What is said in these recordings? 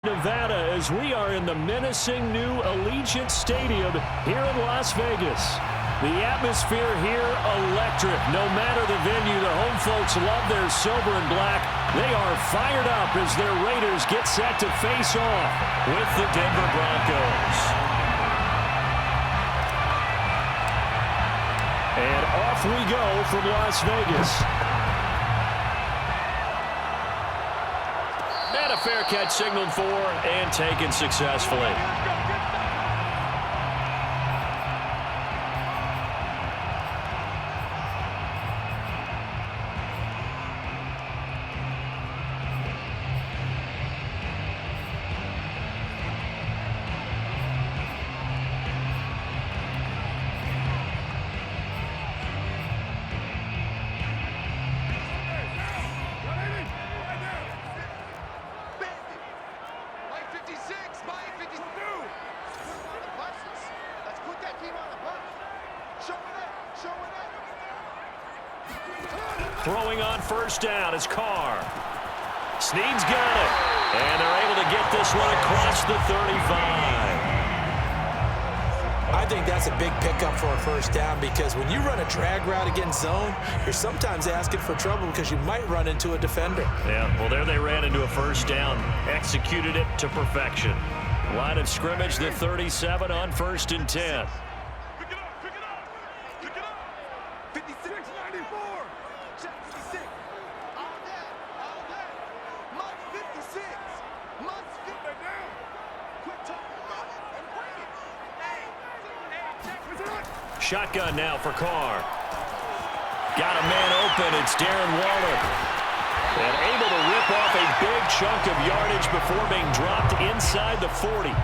Nevada, as we are in the menacing new Allegiant Stadium here in Las Vegas. The atmosphere here electric. No matter the venue, the home folks love their silver and black. They are fired up as their Raiders get set to face off with the Denver Broncos. And off we go from Las Vegas. And a fair catch signaled for and taken successfully. Throwing on first down is Carr. Snead's got it. And they're able to get this one across the 35. I think that's a big pickup for a first down because when you run a drag route against zone, you're sometimes asking for trouble because you might run into a defender. Yeah, well, there they ran into a first down. Executed it to perfection. Line of scrimmage, the 37 on 1st and 10. Shotgun now for Carr. Got a man open. It's Darren Waller. And able to rip off a big chunk of yardage before being dropped inside the 40.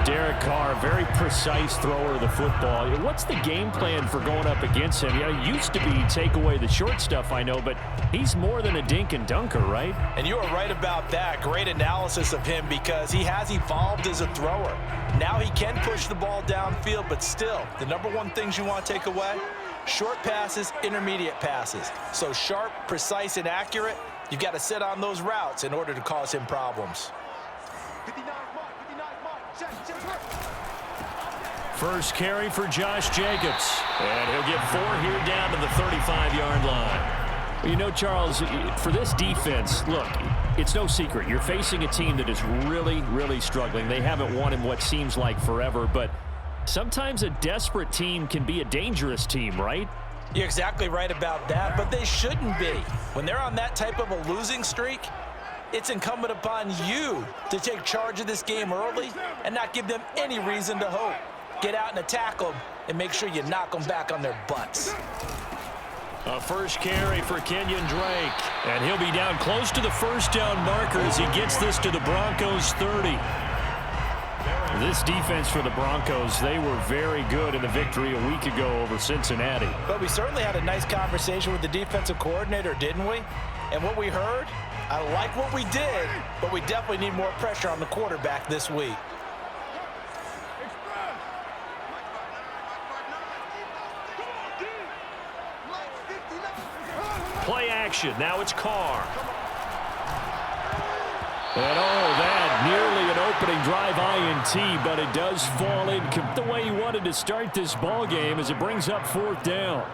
Derek Carr, very precise thrower of the football. What's the game plan for going up against him? Yeah, it used to be take away the short stuff, I know, but he's more than a dink and dunker, right? And you are right about that. Great analysis of him because he has evolved as a thrower. Now he can push the ball downfield, but still, the number one things you want to take away, short passes, intermediate passes. So sharp, precise, and accurate, you've got to sit on those routes in order to cause him problems. First carry for Josh Jacobs. And he'll get 4 here down to the 35-yard line. You know, Charles, for this defense, look, it's no secret. You're facing a team that is really, really struggling. They haven't won in what seems like forever, but sometimes a desperate team can be a dangerous team, right? You're exactly right about that, but they shouldn't be. When they're on that type of a losing streak, it's incumbent upon you to take charge of this game early and not give them any reason to hope. Get out and attack them and make sure you knock them back on their butts. A first carry for Kenyon Drake. And he'll be down close to the first down marker as he gets this to the Broncos 30. This defense for the Broncos, they were very good in the victory a week ago over Cincinnati. But we certainly had a nice conversation with the defensive coordinator, didn't we? And what we heard, I like what we did, but we definitely need more pressure on the quarterback this week. Play action. Now it's Carr. And that nearly an opening drive INT, but it does fall in the way he wanted to start this ball game as it brings up 4th down.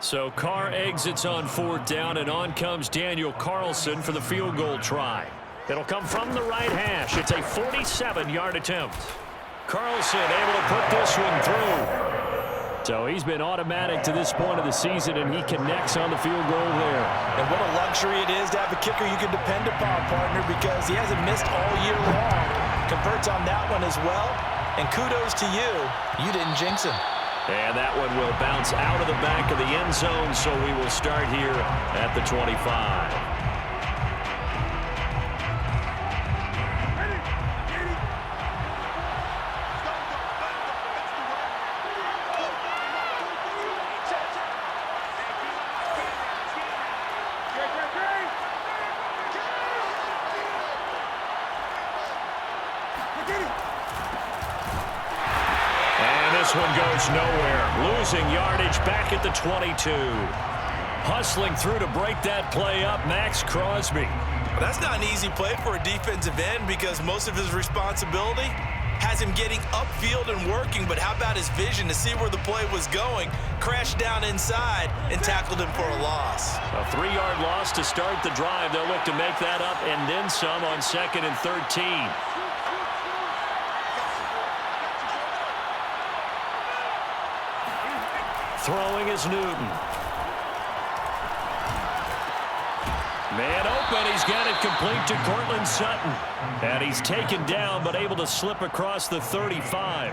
So Carr exits on 4th down, and on comes Daniel Carlson for the field goal try. It'll come from the right hash. It's a 47-yard attempt. Carlson able to put this one through. So he's been automatic to this point of the season, and he connects on the field goal there. And what a luxury it is to have a kicker you can depend upon, partner, because he hasn't missed all year long. Converts on that one as well. And kudos to you. You didn't jinx him. And that one will bounce out of the back of the end zone, so we will start here at the 25. this one goes nowhere. Losing yardage back at the 22. Hustling through to break that play up, Max Crosby. Well, that's not an easy play for a defensive end because most of his responsibility has him getting upfield and working, but how about his vision to see where the play was going, crashed down inside, and tackled him for a loss. A 3-yard loss to start the drive. They'll look to make that up and then some on 2nd and 13. Throwing is Newton. Man open, he's got it complete to Cortland Sutton. And he's taken down, but able to slip across the 35.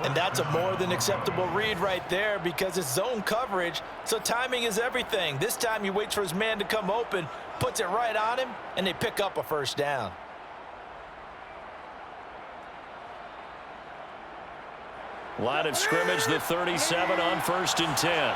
And that's a more than acceptable read right there because it's zone coverage, so timing is everything. This time he waits for his man to come open, puts it right on him, and they pick up a first down. Line of scrimmage, the 37 on 1st and 10.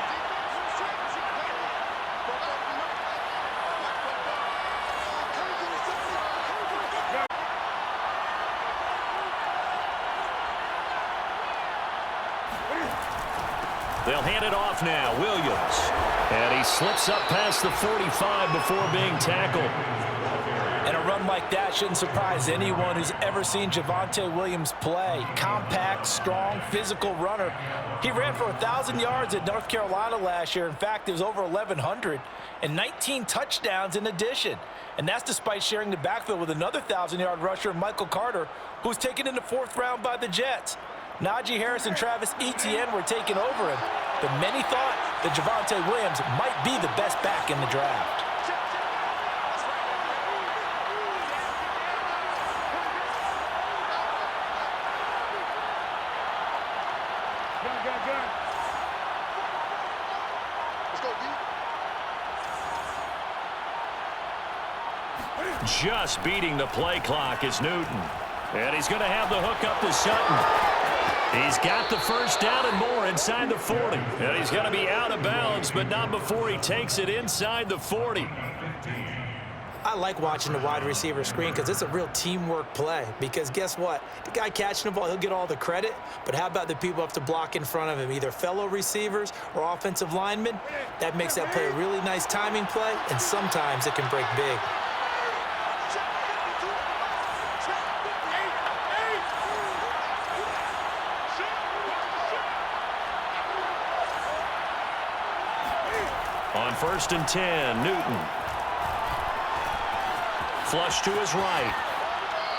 They'll hand it off now. Williams. And he slips up past the 45 before being tackled. And a run like that shouldn't surprise anyone who's ever seen Javonte Williams play. Compact, strong, physical runner. He ran for 1,000 yards at North Carolina last year. In fact, it was over 1,100 and 19 touchdowns in addition. And that's despite sharing the backfield with another 1,000-yard rusher, Michael Carter, who was taken in the 4th round by the Jets. Najee Harris and Travis Etienne were taking over him, but many thought that Javonte Williams might be the best back in the draft. Just beating the play clock is Newton. And he's going to have the hook up to Sutton. He's got the first down and more inside the 40. And he's going to be out of bounds, but not before he takes it inside the 40. I like watching the wide receiver screen because it's a real teamwork play. Because guess what? The guy catching the ball, he'll get all the credit. But how about the people up to block in front of him, either fellow receivers or offensive linemen? That makes that play a really nice timing play, and sometimes it can break big. On 1st and 10, Newton. Flush to his right.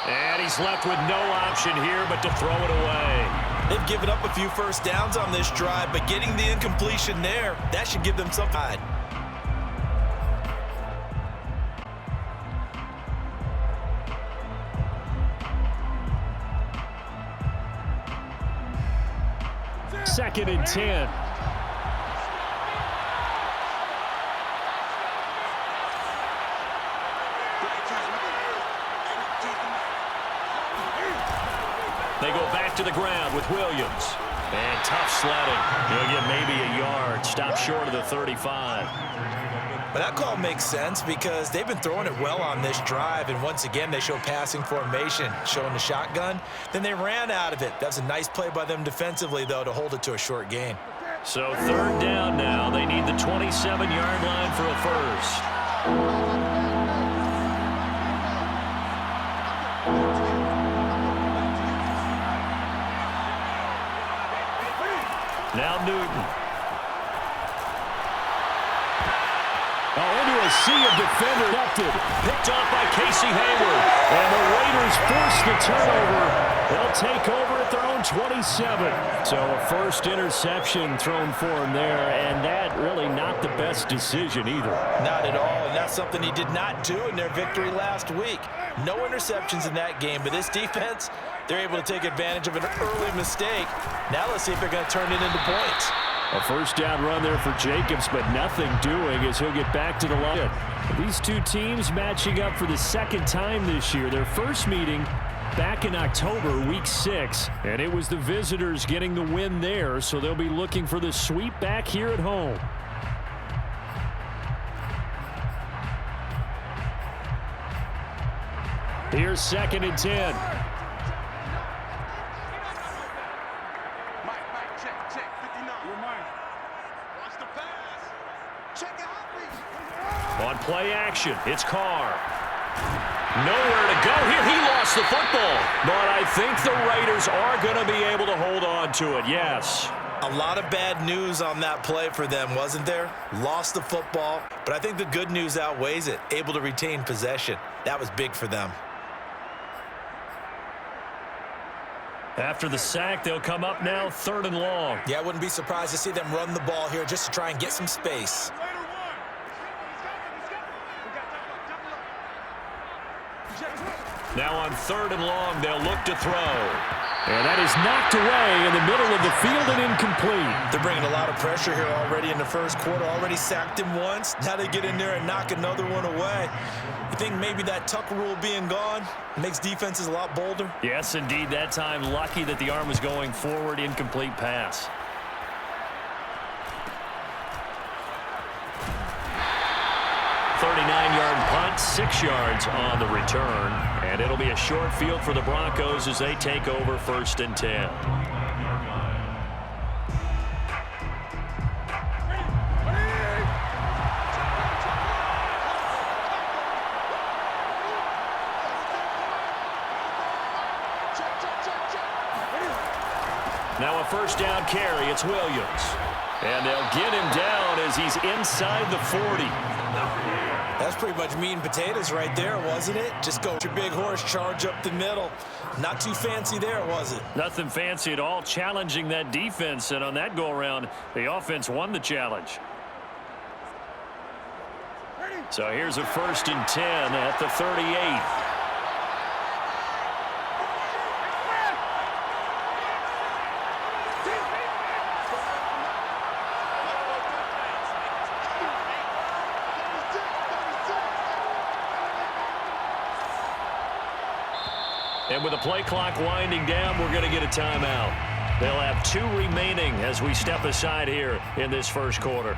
And he's left with no option here but to throw it away. They've given up a few first downs on this drive, but getting the incompletion there, that should give them some pride. Second and 10. They go back to the ground with Williams. And tough sledding. He'll get maybe a yard. Stop short of the 35. But that call makes sense because they've been throwing it well on this drive. And once again, they show passing formation, showing the shotgun. Then they ran out of it. That's a nice play by them defensively, though, to hold it to a short gain. So 3rd down now. They need the 27-yard line for a first. Now Newton. Into a sea of defenders. Picked off by Casey Hayward. And the Raiders force the turnover. They'll take over at their own 27. So a first interception thrown for him there, and that really not the best decision either. Not at all, and that's something he did not do in their victory last week. No interceptions in that game, but this defense, they're able to take advantage of an early mistake. Now let's see if they're going to turn it into points. A first down run there for Jacobs, but nothing doing as he'll get back to the line. These two teams matching up for the 2nd time this year. Their first meeting back in October, week 6, and it was the visitors getting the win there, so they'll be looking for the sweep back here at home. Here's 2nd and 10. Check, 59. You're mine. Watch the pass. Check it out. On play action, it's Carr. Nowhere to go here. He lost the football. But I think the Raiders are going to be able to hold on to it, yes. A lot of bad news on that play for them, wasn't there? Lost the football, but I think the good news outweighs it. Able to retain possession. That was big for them. After the sack, they'll come up now 3rd and long. Yeah, I wouldn't be surprised to see them run the ball here just to try and get some space. Now on 3rd and long, they'll look to throw. And that is knocked away in the middle of the field and incomplete. They're bringing a lot of pressure here already in the first quarter. Already sacked him once. Now they get in there and knock another one away. You think maybe that Tucker rule being gone makes defenses a lot bolder? Yes, indeed. That time, lucky that the arm was going forward. Incomplete pass. .39-yard punt, 6 yards on the return. And it'll be a short field for the Broncos as they take over 1st and 10. Now a 1st down carry. It's Williams. And they'll get him down as he's inside the 40. That's pretty much meat and potatoes right there, wasn't it? Just go your big horse, charge up the middle. Not too fancy there, was it? Nothing fancy at all, challenging that defense. And on that go-around, the offense won the challenge. So here's a 1st and 10 at the 38. And with the play clock winding down, we're going to get a timeout. They'll have 2 remaining as we step aside here in this first quarter.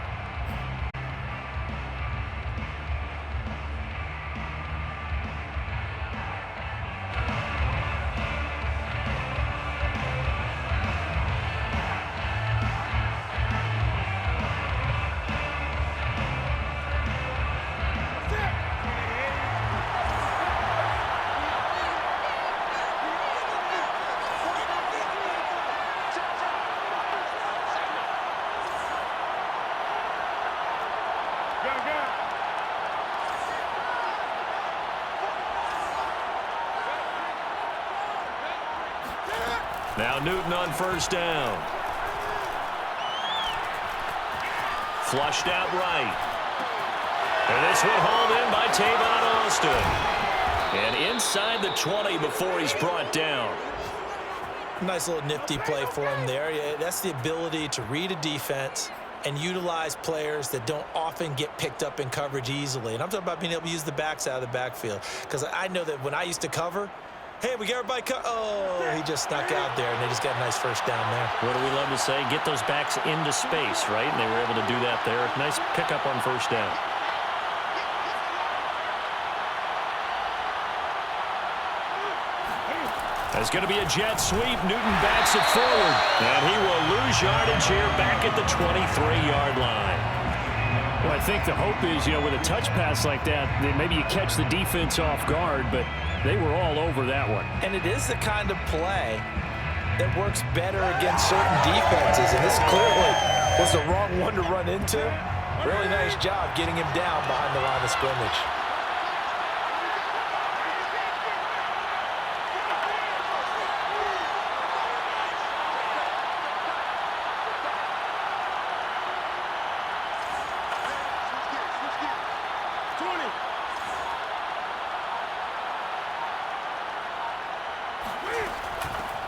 Now Newton on 1st down. Flushed out right. And this one hauled in by Tavon Austin. And inside the 20 before he's brought down. Nice little nifty play for him there. Yeah, that's the ability to read a defense and utilize players that don't often get picked up in coverage easily. And I'm talking about being able to use the backs out of the backfield. Because I know that when I used to cover, hey, we got everybody oh, he just snuck out there, and they just got a nice 1st down there. What do we love to say? Get those backs into space, right? And they were able to do that there. Nice pickup on 1st down. There's going to be a jet sweep. Newton backs it forward. And he will lose yardage here back at the 23-yard line. Well, I think the hope is, with a touch pass like that, that maybe you catch the defense off guard, but they were all over that one. And it is the kind of play that works better against certain defenses. And this clearly was the wrong one to run into. Really nice job getting him down behind the line of scrimmage.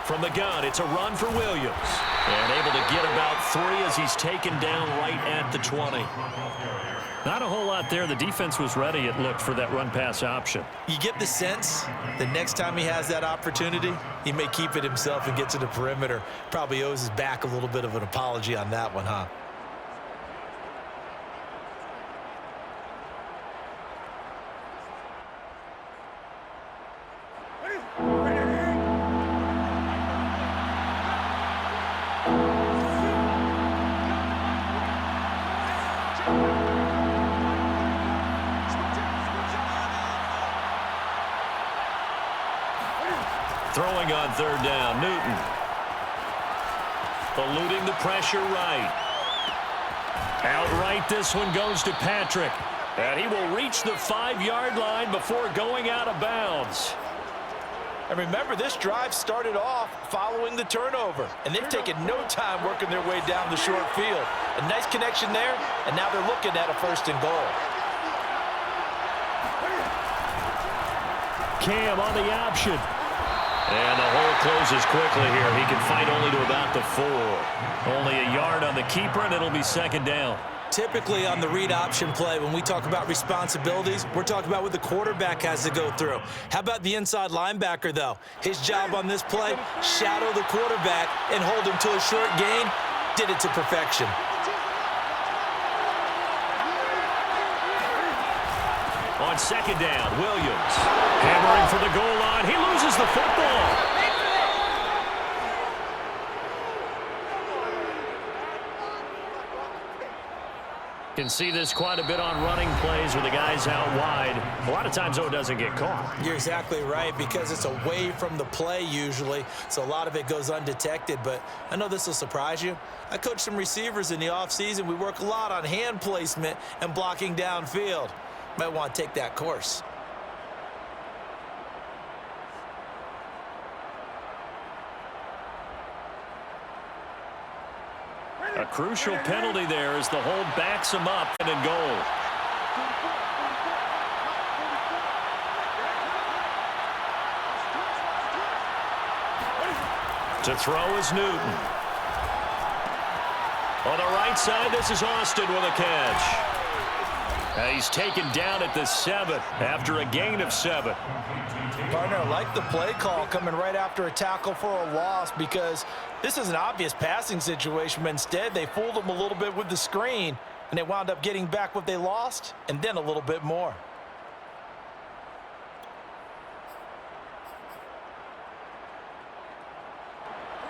From the gun, it's a run for Williams. And able to get about 3 as he's taken down right at the 20. Not a whole lot there. The defense was ready, it looked, for that run-pass option. You get the sense the next time he has that opportunity, he may keep it himself and get to the perimeter. Probably owes his back a little bit of an apology on that one, huh? throwing on third down. Newton. Eluding the pressure right. Outright, this one goes to Patrick. And he will reach the 5-yard line before going out of bounds. And remember, this drive started off following the turnover, and they've taken no time working their way down the short field. A nice connection there, and now they're looking at a 1st and goal. Cam on the option. And the hole closes quickly here. He can fight only to about the 4. Only a yard on the keeper, and it'll be 2nd down. Typically on the read option play, when we talk about responsibilities, we're talking about what the quarterback has to go through. How about the inside linebacker, though? His job on this play, shadow the quarterback and hold him to a short gain. Did it to perfection. On 2nd down, Williams hammering for the goal line. He loses the football. Can see this quite a bit on running plays with the guys out wide. A lot of times, though, it doesn't get caught. You're exactly right, because it's away from the play usually, so a lot of it goes undetected. But I know this will surprise you. I coach some receivers in the offseason. We work a lot on hand placement and blocking downfield. Might want to take that course. A crucial penalty there as the hold backs him up and in goal. To throw is Newton. On the right side, this is Austin with a catch. He's taken down at the 7 after a gain of 7. Partner, I like the play call coming right after a tackle for a loss, because this is an obvious passing situation, but instead they fooled him a little bit with the screen, and they wound up getting back what they lost and then a little bit more.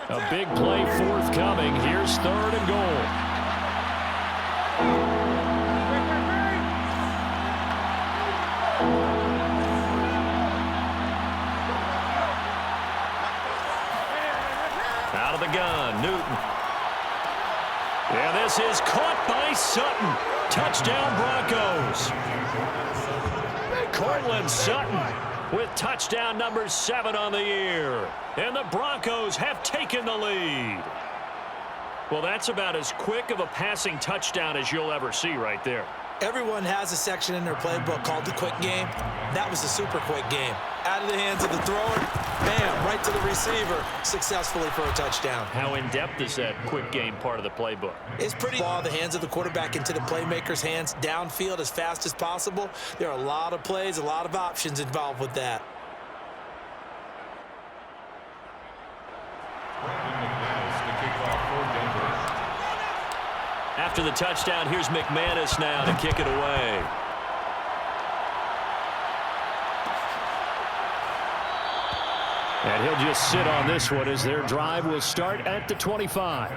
A big play forthcoming. Here's 3rd and goal. Out of the gun, Newton. And this is caught by Sutton. Touchdown, Broncos. Cortland Sutton with touchdown number 7 on the year. And the Broncos have taken the lead. Well, that's about as quick of a passing touchdown as you'll ever see right there. Everyone has a section in their playbook called the quick game. That was a super quick game. Out of the hands of the thrower, bam, right to the receiver, successfully for a touchdown. How in-depth is that quick game part of the playbook? It's pretty ball the hands of the quarterback into the playmaker's hands, downfield as fast as possible. There are a lot of plays, a lot of options involved with that. After the touchdown, here's McManus now to kick it away. And he'll just sit on this one as their drive will start at the 25.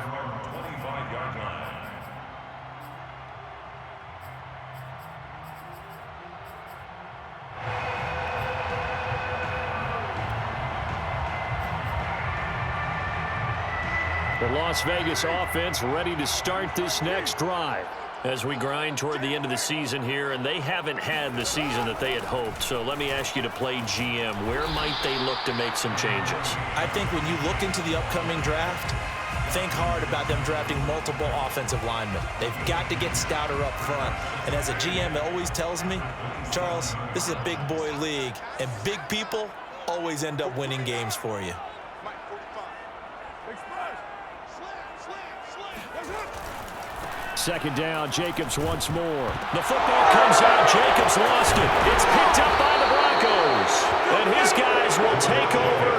The Las Vegas offense ready to start this next drive as we grind toward the end of the season here, and they haven't had the season that they had hoped. So let me ask you to play GM. Where might they look to make some changes? I think when you look into the upcoming draft, think hard about them drafting multiple offensive linemen. They've got to get stouter up front. And as a GM, it always tells me, Charles, this is a big boy league, and big people always end up winning games for you. Second down, Jacobs once more. The football comes out. Jacobs lost it. It's picked up by the Broncos. And his guys will take over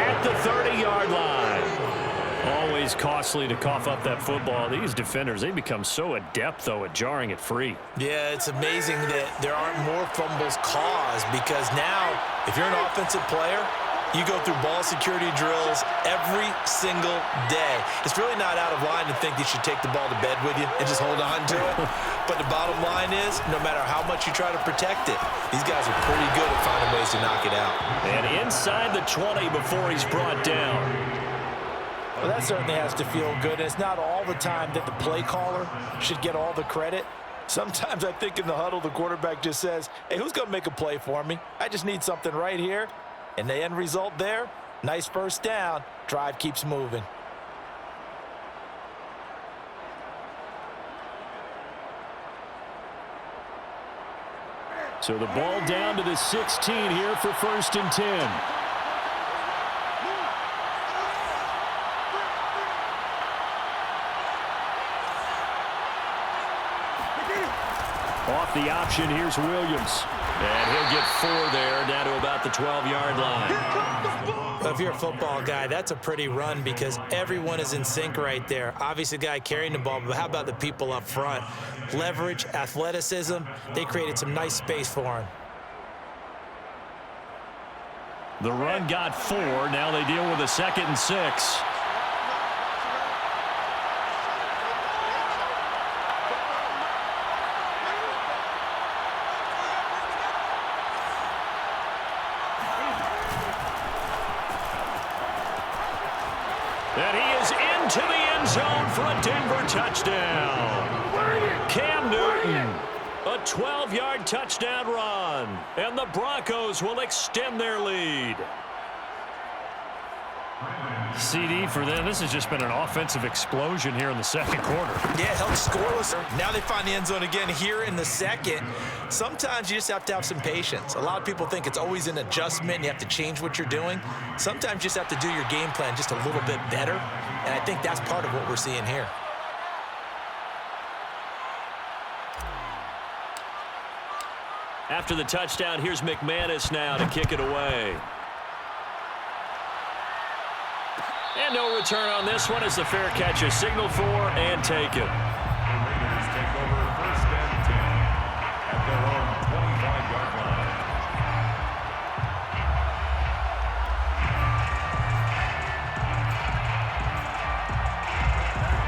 at the 30-yard line. Always costly to cough up that football. These defenders, they become so adept, though, at jarring it free. Yeah, it's amazing that there aren't more fumbles caused, because now, if you're an offensive player, You go through ball security drills every single day. It's really not out of line to think you should take the ball to bed with you and just hold on to it. But the bottom line is, no matter how much you try to protect it, these guys are pretty good at finding ways to knock it out. And inside the 20 before he's brought down. Well, that certainly has to feel good. And it's not all the time that the play caller should get all the credit. Sometimes I think in the huddle, the quarterback just says, hey, who's going to make a play for me? I just need something right here. And the end result there, nice first down. Drive keeps moving. So the ball down to the 16 here for 1st and 10. Off the option, here's Williams. And he'll get 4 there, down to about the 12-yard line. If you're a football guy, that's a pretty run because everyone is in sync right there. Obviously, the guy carrying the ball, but how about the people up front? Leverage, athleticism, they created some nice space for him. The run got 4. Now they deal with a 2nd and 6. And he is into the end zone for a Denver touchdown. Cam Newton, a 12-yard touchdown run. And the Broncos will extend their lead. CD for them. This has just been an offensive explosion here in the 2nd quarter. Yeah, held scoreless. Now they find the end zone again here in the 2nd. Sometimes you just have to have some patience. A lot of people think it's always an adjustment and you have to change what you're doing. Sometimes you just have to do your game plan just a little bit better, and I think that's part of what we're seeing here. After the touchdown, here's McManus now to kick it away. And no return on this one as the fair catch is signaled for and taken. Raiders take over 1st and 10 at their own 25-yard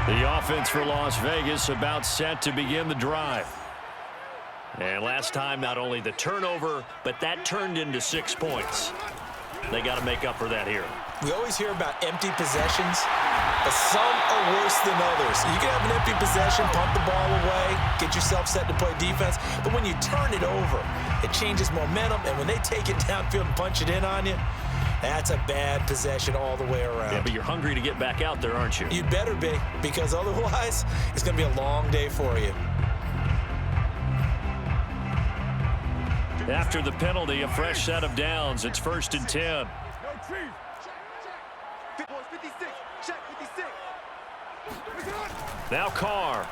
line. The offense for Las Vegas about set to begin the drive. And last time, not only the turnover, but that turned into 6 points. They got to make up for that here. We always hear about empty possessions, but some are worse than others. You can have an empty possession, pump the ball away, get yourself set to play defense, but when you turn it over, it changes momentum, and when they take it downfield and punch it in on you, that's a bad possession all the way around. Yeah, but you're hungry to get back out there, aren't you? You'd better be, because otherwise, it's going to be a long day for you. After the penalty, a fresh set of downs. It's 1st and 10. Now Carr.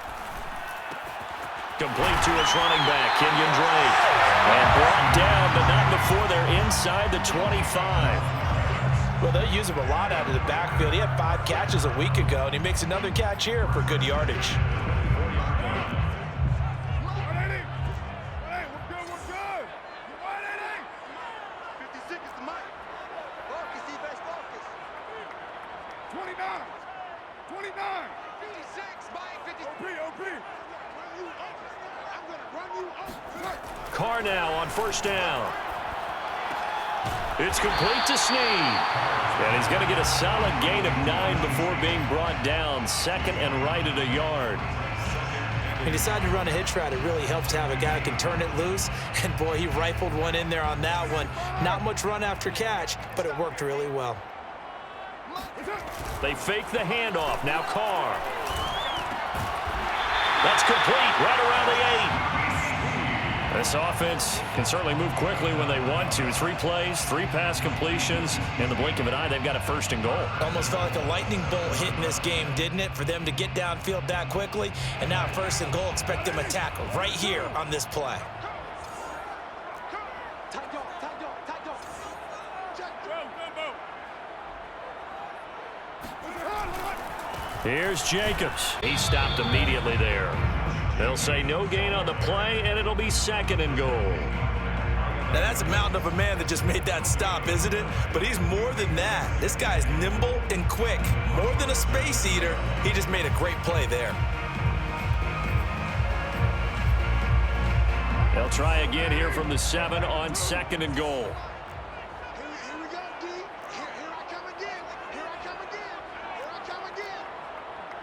Complete to his running back, Kenyon Drake. And brought down, but not before they're inside the 25. Well, they use him a lot out of the backfield. He had 5 catches a week ago, and he makes another catch here for good yardage. Carr now on 1st down. It's complete to Snead. And he's going to get a solid gain of 9 before being brought down. 2nd and right at a yard. He decided to run a hitch route. It really helps to have a guy who can turn it loose. And, boy, he rifled one in there on that one. Not much run after catch, but it worked really well. They fake the handoff. Now Carr. That's complete right around the 8. This offense can certainly move quickly when they want to. 3 plays, 3 pass completions. In the blink of an eye, they've got a 1st and goal. Almost felt like a lightning bolt hit in this game, didn't it? For them to get downfield that quickly. And now 1st and goal, expect them to tackle right here on this play. Here's Jacobs. He stopped immediately there. They'll say no gain on the play, and it'll be 2nd and goal. Now, that's a mountain of a man that just made that stop, isn't it? But he's more than that. This guy's nimble and quick. More than a space eater, he just made a great play there. They'll try again here from the 7 on 2nd and goal. Here we go, D. Here I come again. Here I come again. Here I come again.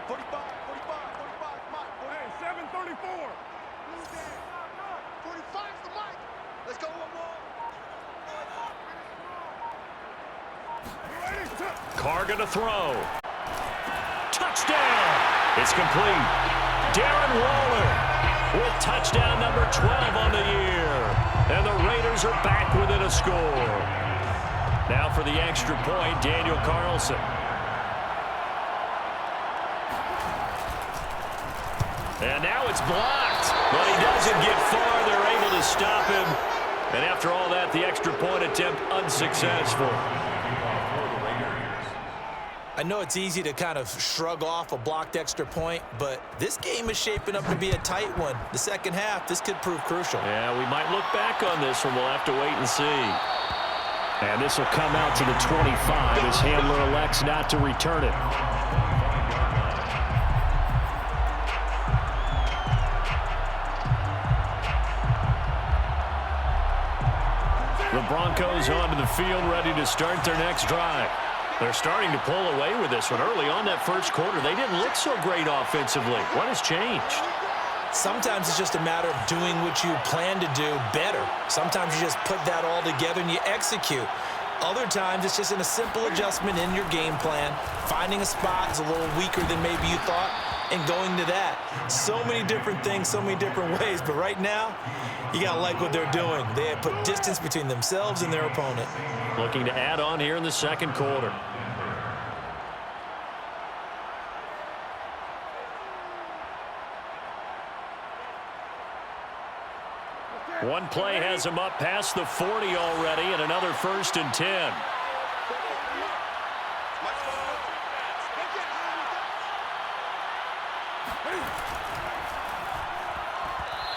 45, Mike. Hey, 734. 45's the Mike. Let's go one more. Carr gonna throw. Touchdown! It's complete. Darren Waller with touchdown number 12 on the year. And the Raiders are back within a score. Now for the extra point, Daniel Carlson. And now it's blocked. But he doesn't get far. They're able to stop him. And after all that, the extra point attempt unsuccessful. I know it's easy to kind of shrug off a blocked extra point, but this game is shaping up to be a tight one. The second half, this could prove crucial. Yeah, we might look back on this one. We'll have to wait and see. And this will come out to the 25 as Handler elects not to return it. The Broncos onto the field, ready to start their next drive. They're starting to pull away with this one. Early on that first quarter, they didn't look so great offensively. What has changed? Sometimes it's just a matter of doing what you plan to do better. Sometimes you just put that all together and you execute. Other times it's just in a simple adjustment in your game plan, finding a spot that's a little weaker than maybe you thought, and going to that. So many different things, so many different ways, but right now, you got to like what they're doing. They have put distance between themselves and their opponent. Looking to add on here in the second quarter. One play has him up past the 40 already, and another 1st and 10.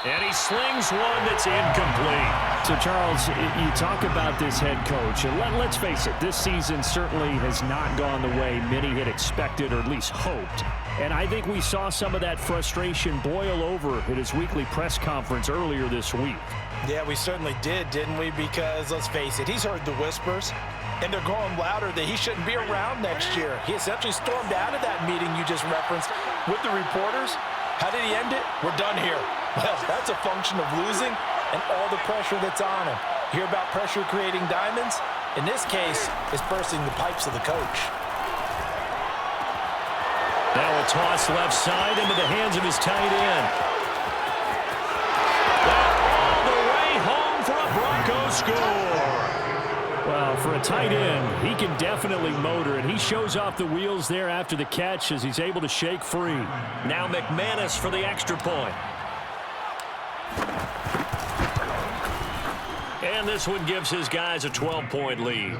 And he slings one that's incomplete. So, Charles, you talk about this head coach, and let's face it, this season certainly has not gone the way many had expected or at least hoped. And I think we saw some of that frustration boil over at his weekly press conference earlier this week. Yeah, we certainly did, didn't we? Because, let's face it, he's heard the whispers, and they're growing louder that he shouldn't be around next year. He essentially stormed out of that meeting you just referenced with the reporters. How did he end it? We're done here. Well, that's a function of losing and all the pressure that's on him. Hear about pressure creating diamonds? In this case, it's bursting the pipes of the coach. Now a toss left side into the hands of his tight end. All the way home for a Broncos score. Well, for a tight end, he can definitely motor it. He shows off the wheels there after the catch as he's able to shake free. Now McManus for the extra point. And this one gives his guys a 12-point lead.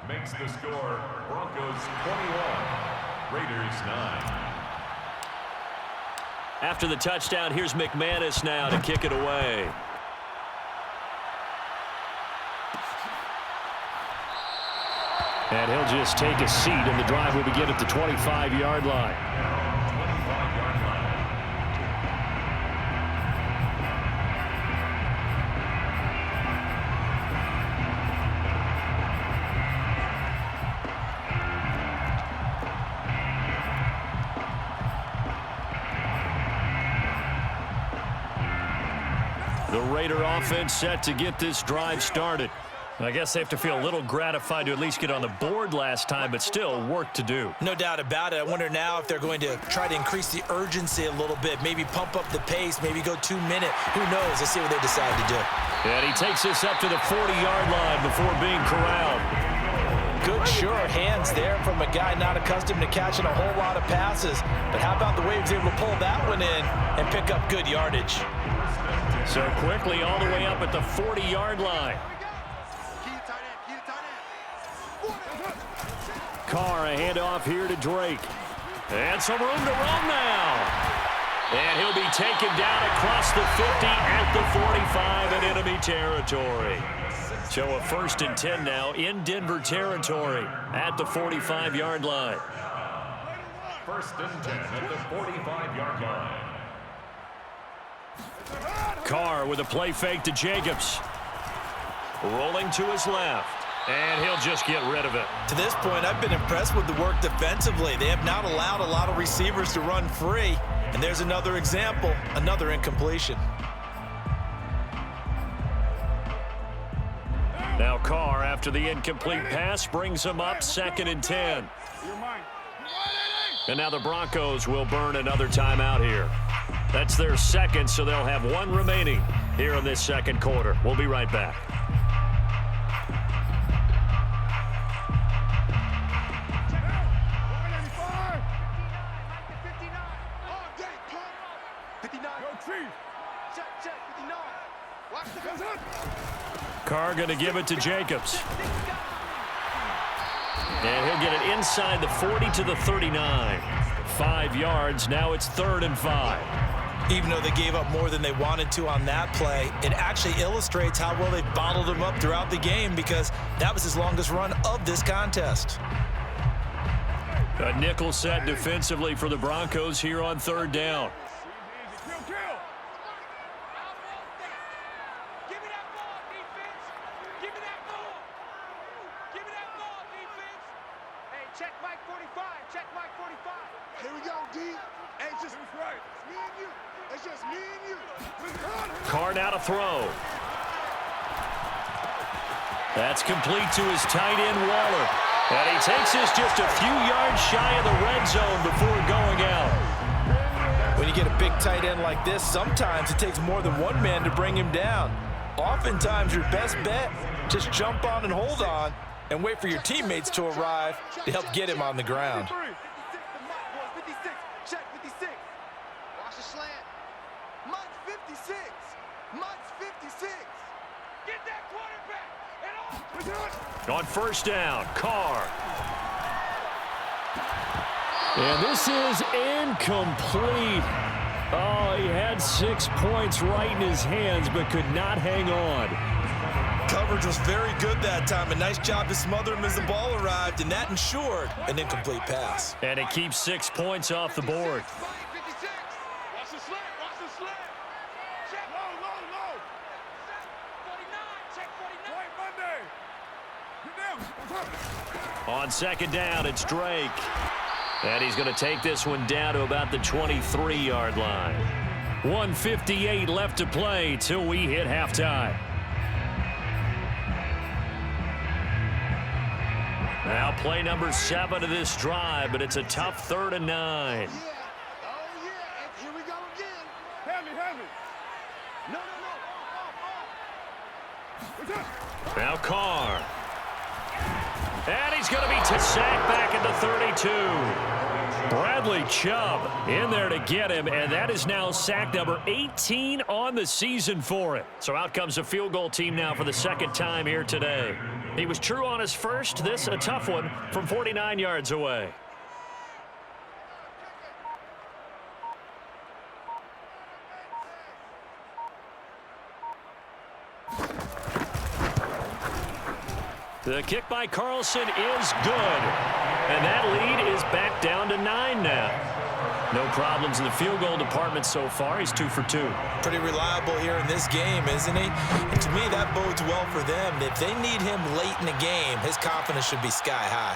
Makes the score Broncos 21, Raiders 9. After the touchdown, here's McManus now to kick it away. And he'll just take a seat, and the drive will begin at the 25-yard line. The Raider offense set to get this drive started. I guess they have to feel a little gratified to at least get on the board last time, but still work to do. No doubt about it. I wonder now if they're going to try to increase the urgency a little bit, maybe pump up the pace, maybe go 2-minute. Who knows? Let's see what they decide to do. And he takes this up to the 40-yard line before being corralled. Good, sure hands there from a guy not accustomed to catching a whole lot of passes. But how about the way he was able to pull that one in and pick up good yardage? So quickly all the way up at the 40-yard line. Carr, a handoff here to Drake. And some room to run now. And he'll be taken down across the 50 at the 45 in enemy territory. So a 1st and 10 now in Denver territory at the 45-yard line. 1st and 10 at the 45-yard line. Carr with a play fake to Jacobs. Rolling to his left. And he'll just get rid of it. To this point, I've been impressed with the work defensively. They have not allowed a lot of receivers to run free. And there's another example, another incompletion. Now Carr, after the incomplete pass, brings him up 2nd and 10. And now the Broncos will burn another timeout here. That's their 2nd, so they'll have 1 remaining here in this 2nd quarter. We'll be right back. Carr going to give it to Jacobs. And he'll get it inside the 40 to the 39. 5 yards. Now it's 3rd and 5. Even though they gave up more than they wanted to on that play, it actually illustrates how well they've bottled him up throughout the game because that was his longest run of this contest. A nickel set defensively for the Broncos here on 3rd down. Carr now to throw. That's complete to his tight end, Waller. And he takes this just a few yards shy of the red zone before going out. When you get a big tight end like this, sometimes it takes more than one man to bring him down. Oftentimes, your best bet, just jump on and hold on and wait for your teammates to arrive to help get him on the ground. On 1st down, Carr. And this is incomplete. Oh, he had 6 points right in his hands, but could not hang on. Coverage was very good that time. A nice job to smother him as the ball arrived, and that ensured an incomplete pass. And it keeps 6 points off the board. On 2nd down, it's Drake. And he's going to take this one down to about the 23-yard line. 1:58 left to play till we hit halftime. Now play number 7 of this drive, but it's a tough 3rd and 9. Here we go again. No. Now Carr. And he's going to be sacked back at the 32. Bradley Chubb in there to get him, and that is now sack number 18 on the season for it. So out comes a field goal team now for the 2nd time here today. He was true on his first. This a tough one from 49 yards away. The kick by Carlson is good. And that lead is back down to 9 now. No problems in the field goal department so far. He's 2 for 2. Pretty reliable here in this game, isn't he? And to me, that bodes well for them. If they need him late in the game, his confidence should be sky high.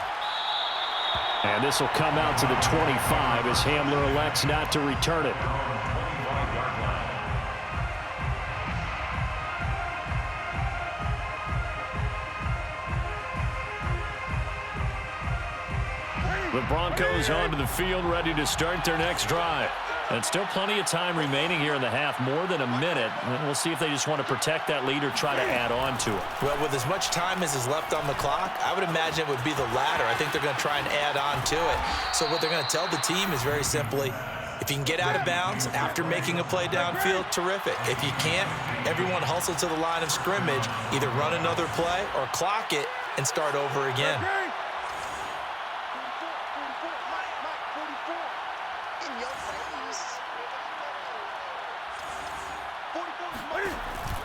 And this will come out to the 25 as Hamler elects not to return it. The Broncos onto the field, ready to start their next drive. And still plenty of time remaining here in the half, more than a minute. And we'll see if they just want to protect that lead or try to add on to it. Well, with as much time as is left on the clock, I would imagine it would be the latter. I think they're going to try and add on to it. So what they're going to tell the team is very simply, if you can get out of bounds after making a play downfield, terrific. If you can't, everyone hustle to the line of scrimmage, either run another play or clock it and start over again.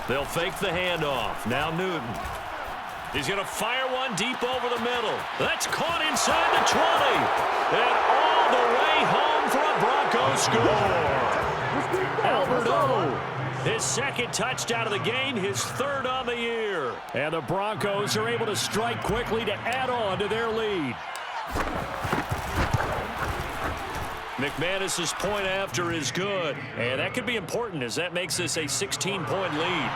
They'll fake the handoff. Now Newton. He's going to fire one deep over the middle. That's caught inside the 20. And all the way home for a Broncos score. Alberto, his second touchdown of the game, his third on the year. And the Broncos are able to strike quickly to add on to their lead. McManus's point after is good. And that could be important as that makes this a 16-point lead.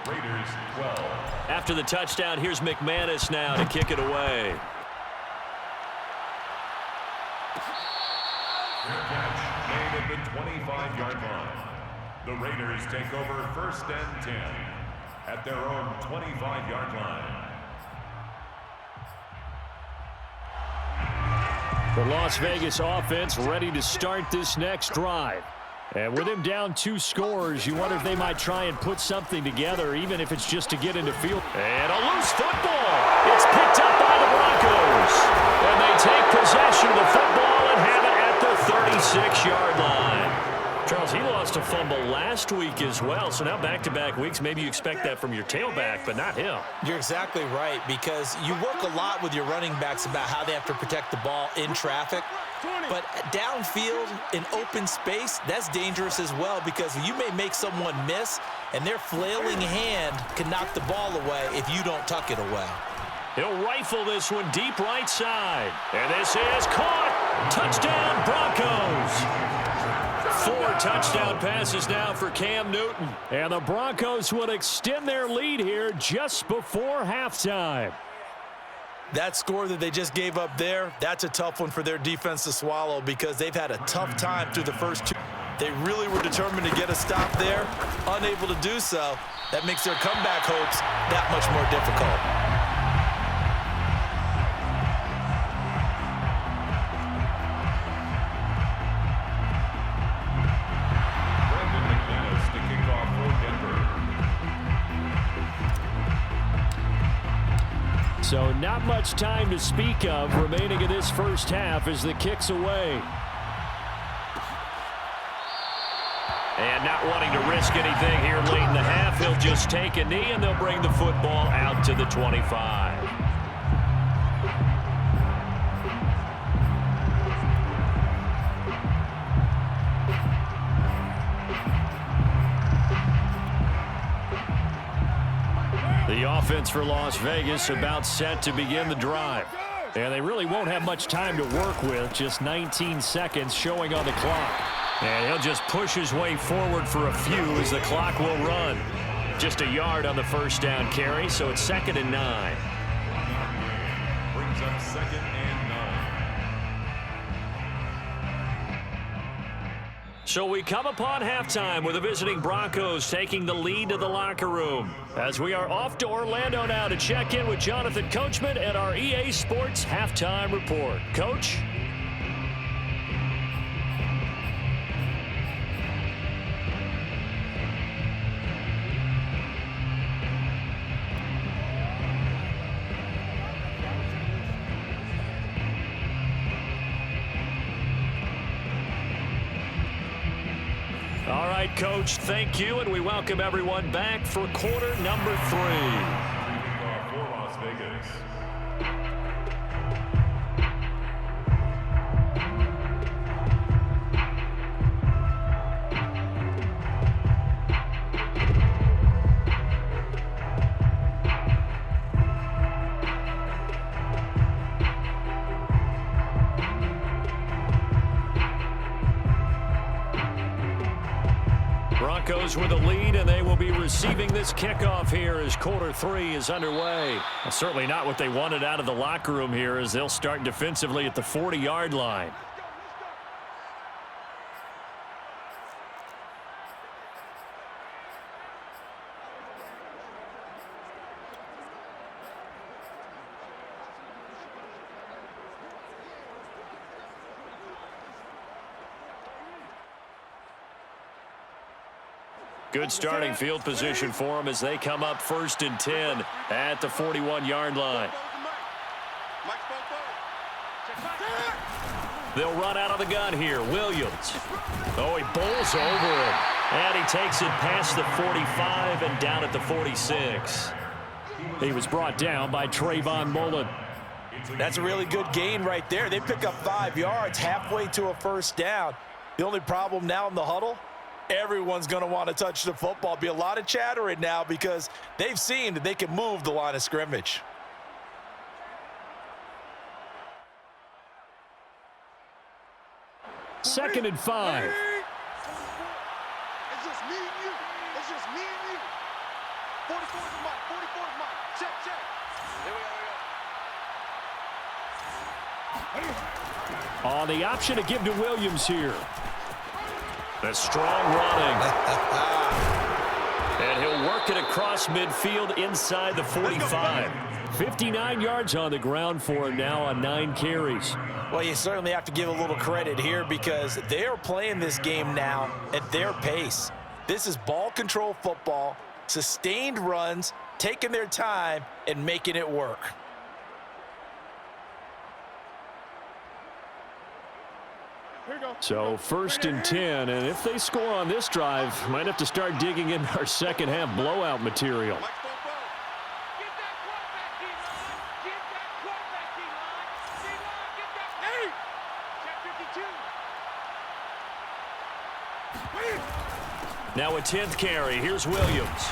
Raiders 12. After the touchdown, here's McManus now to kick it away. Good catch made at the 25-yard line. The Raiders take over 1st and 10 at their own 25-yard line. The Las Vegas offense ready to start this next drive. And with him down 2 scores, you wonder if they might try and put something together, even if it's just to get into field. And a loose football. It's picked up by the Broncos. And they take possession of the football and have it at the 36-yard line. Charles, he lost a fumble last week as well, so now back-to-back weeks, maybe you expect that from your tailback, but not him. You're exactly right, because you work a lot with your running backs about how they have to protect the ball in traffic. But downfield, in open space, that's dangerous as well, because you may make someone miss, and their flailing hand can knock the ball away if you don't tuck it away. He'll rifle this one deep right side. And this is caught. Touchdown, Broncos. 4 touchdown passes now for Cam Newton. And the Broncos will extend their lead here just before halftime. That score that they just gave up there, that's a tough one for their defense to swallow, because they've had a tough time through the first 2. They really were determined to get a stop there, unable to do so. That makes their comeback hopes that much more difficult. So not much time to speak of remaining in this first half as the kick's away. And not wanting to risk anything here late in the half, he'll just take a knee and they'll bring the football out to the 25. The offense for Las Vegas about set to begin the drive. And they really won't have much time to work with, just 19 seconds showing on the clock. And he'll just push his way forward for a few as the clock will run. Just a yard on the first down carry, so it's 2nd and 9. Brings up 2nd and 9. So we come upon halftime with the visiting Broncos taking the lead to the locker room. As we are off to Orlando now to check in with Jonathan Coachman and our EA Sports Halftime Report. Coach? All right, Coach, thank you, and we welcome everyone back for quarter number 3. For Las Vegas. Broncos with a lead, and they will be receiving this kickoff here as quarter 3 is underway. Well, certainly not what they wanted out of the locker room here, as they'll start defensively at the 40-yard line. Good starting field position for them as they come up 1st and 10 at the 41-yard line. They'll run out of the gun here. Williams. Oh, he bowls over it. And he takes it past the 45 and down at the 46. He was brought down by Trayvon Mullen. That's a really good gain right there. They pick up 5 yards halfway to a first down. The only problem now in the huddle, everyone's going to want to touch the football. Be a lot of chattering now because they've seen that they can move the line of scrimmage. Second and 5. It's just me and you. It's just me and you. 44's Mike. 44's Mike. Check, check. Here we go. On the option to give to Williams here. The strong running. And he'll work it across midfield inside the 45. 59 yards on the ground for him now on 9 carries. Well, you certainly have to give a little credit here because they are playing this game now at their pace. This is ball control football, sustained runs, taking their time, and making it work. So first and 10, and if they score on this drive, might have to start digging in our second half blowout material. Get that quarterback, D-line. Get that quarterback, D-line. D-line, get that. Hey! Check 52. Now a 10th carry. Here's Williams.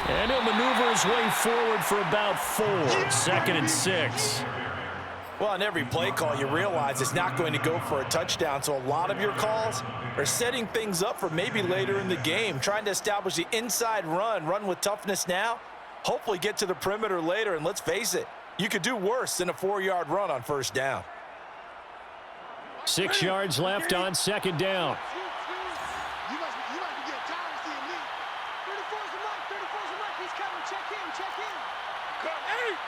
And he'll maneuver his way forward for about 4. Second and 6. Well, on every play call, you realize it's not going to go for a touchdown, so a lot of your calls are setting things up for maybe later in the game, trying to establish the inside run with toughness now, hopefully get to the perimeter later, and let's face it, you could do worse than a 4-yard run on first down. 6 yards left on second down. You must be getting tired of seeing me. 34's the Mike. 34's the Mike. He's coming. Check in. Check in. Come. Hey!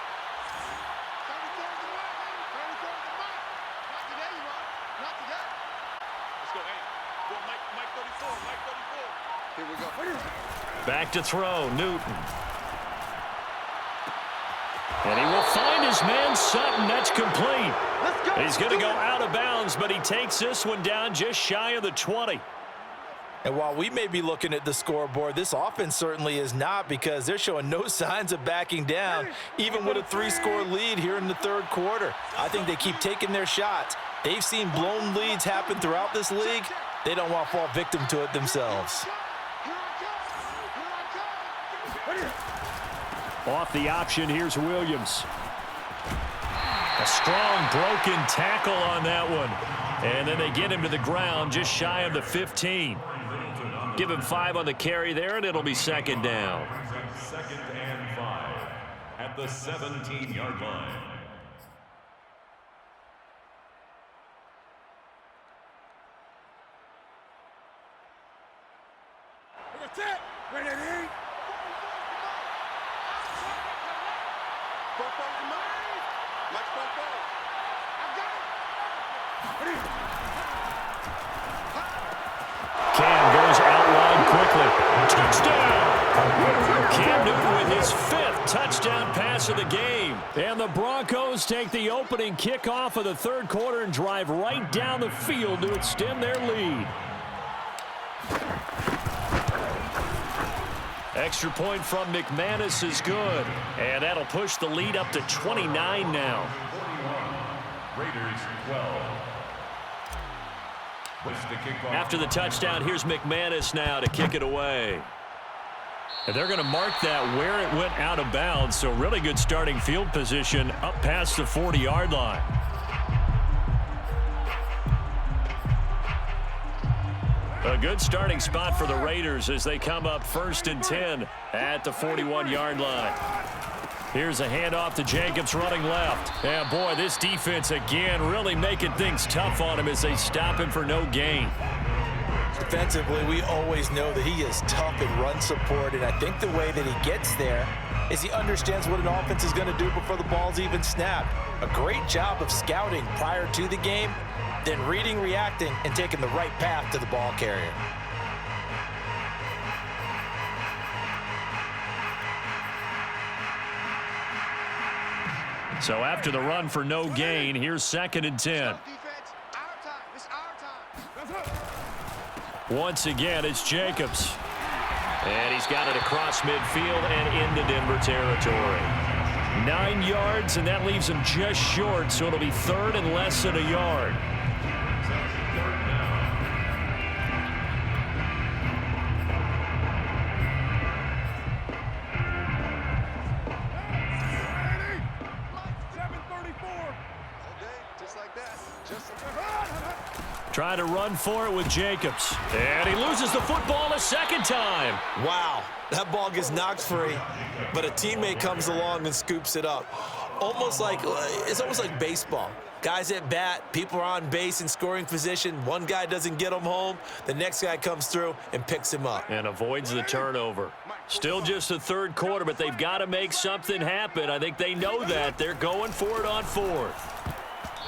34's the Mike. 34's the Mike. Not today, you are. Not today. Let's go. Hey. Go Mike 34. Mike 34. Here we go. Back to throw. Newton. And he will find his man Sutton. That's complete. Let's go. He's going to go out of bounds, but he takes this one down just shy of the 20. And while we may be looking at the scoreboard, this offense certainly is not because they're showing no signs of backing down, even with a 3-score lead here in the third quarter. I think they keep taking their shots. They've seen blown leads happen throughout this league. They don't want to fall victim to it themselves. Off the option, here's Williams. A strong broken tackle on that one. And then they get him to the ground just shy of the 15. Give him 5 on the carry there, and it'll be second down. Second and 5 at the 17-yard line. That's it. Ready to eat. Mike 44. I got it. Cam goes out wide quickly. Touchdown! Cam Newton with his 5th touchdown pass of the game. And the Broncos take the opening kickoff of the third quarter and drive right down the field to extend their lead. Extra point from McManus is good. And that'll push the lead up to 29 now. Raiders 12. After the touchdown, here's McManus now to kick it away. And they're going to mark that where it went out of bounds, so really good starting field position up past the 40-yard line. A good starting spot for the Raiders as they come up 1st and 10 at the 41-yard line. Here's a handoff to Jacobs running left. And boy, this defense again really making things tough on him as they stop him for no gain. Defensively, we always know that he is tough in run support, and I think the way that he gets there is he understands what an offense is going to do before the ball's even snapped. A great job of scouting prior to the game, then reading, reacting, and taking the right path to the ball carrier. So after the run for no gain, here's 2nd and 10. Defense, our time. It's our time. Once again, it's Jacobs. And he's got it across midfield and into Denver territory. 9 yards, and that leaves him just short, so it'll be third and less than a yard. Trying to run for it with Jacobs. And he loses the football a second time. Wow, that ball gets knocked free, but a teammate comes along and scoops it up. It's almost like baseball. Guys at bat, people are on base in scoring position. One guy doesn't get him home. The next guy comes through and picks him up. And avoids the turnover. Still just the third quarter, but they've got to make something happen. I think they know that. They're going for it on fourth.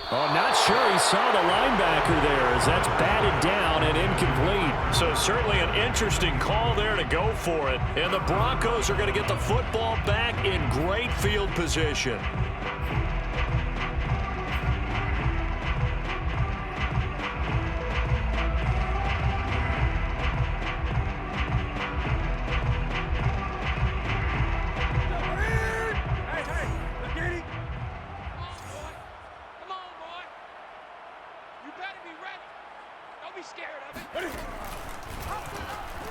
Oh, not sure he saw the linebacker there as that's batted down and incomplete. So certainly an interesting call there to go for it. And the Broncos are going to get the football back in great field position.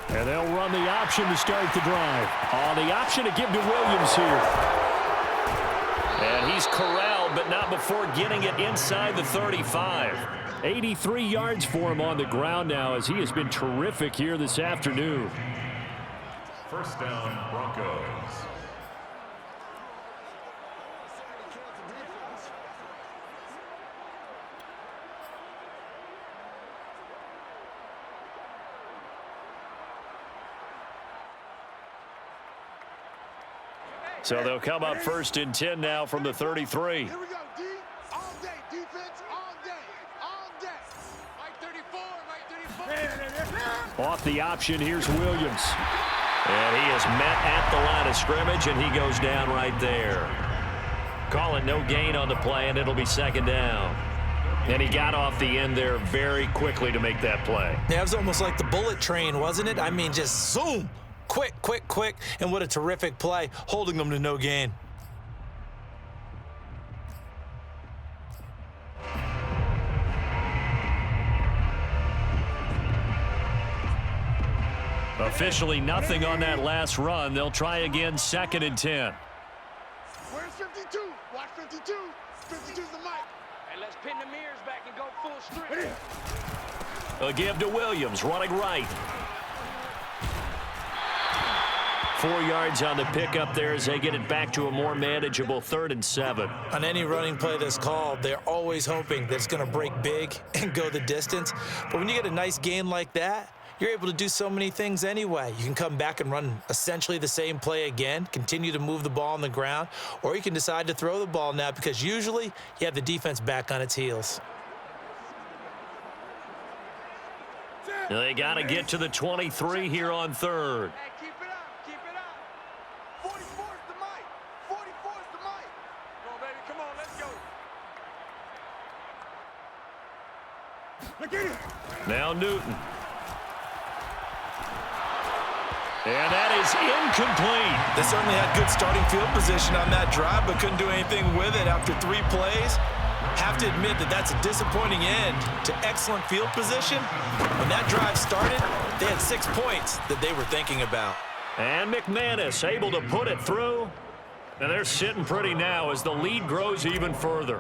And they'll run the option to start the drive. The option to give to Williams here. And he's corralled, but not before getting it inside the 35. 83 yards for him on the ground now as he has been terrific here this afternoon. First down, Broncos. So they'll come up first and 10 now from the 33. Here we go, D. All day. Defense all day. All day. Mike 34. Off the option, here's Williams. And he is met at the line of scrimmage, and he goes down right there. Call it no gain on the play, and it'll be second down. And he got off the end there very quickly to make that play. Yeah, it was almost like the bullet train, wasn't it? I mean, just zoom. Quick, quick, quick, and what a terrific play, holding them to no gain. Officially nothing on that last run. They'll try again, second and 10. Where's 52? Watch 52. 52's the mic. Hey, let's pin the mirrors back and go full strength. A give to Williams, running right. 4 yards on the pickup there as they get it back to a more manageable 3rd and 7. On any running play that's called, they're always hoping that it's going to break big and go the distance. But when you get a nice gain like that, you're able to do so many things anyway. You can come back and run essentially the same play again, continue to move the ball on the ground, or you can decide to throw the ball now because usually you have the defense back on its heels. They got to get to the 23 here on 3rd. Hey, keep it up. Keep it up. 44's the mic. 44's the mic. Come on, baby. Come on. Let's go. Now Newton. And that is incomplete. They certainly had good starting field position on that drive, but couldn't do anything with it after 3 plays. Have to admit that that's a disappointing end to excellent field position. When that drive started, they had 6 points that they were thinking about. And McManus able to put it through. And they're sitting pretty now as the lead grows even further.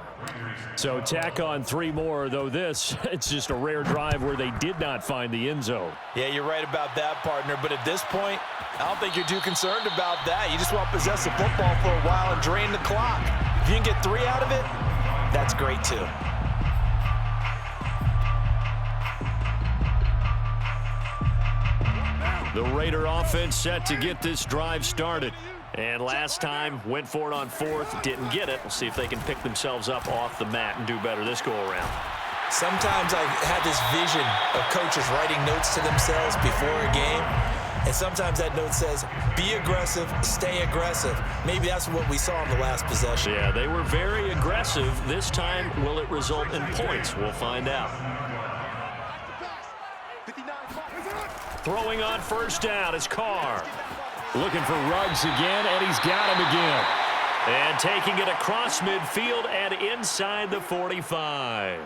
So tack on 3 more, though this, it's just a rare drive where they did not find the end zone. Yeah, you're right about that, partner. But at this point, I don't think you're too concerned about that. You just want to possess the football for a while and drain the clock. If you can get 3 out of it, that's great too. The Raider offense set to get this drive started. And last time, went for it on 4th, didn't get it. We'll see if they can pick themselves up off the mat and do better this go-around. Sometimes I have this vision of coaches writing notes to themselves before a game, and sometimes that note says, be aggressive, stay aggressive. Maybe that's what we saw in the last possession. Yeah, they were very aggressive. This time, will it result in points? We'll find out. Throwing on first down is Carr. Looking for Ruggs again, and he's got him again. And taking it across midfield and inside the 45.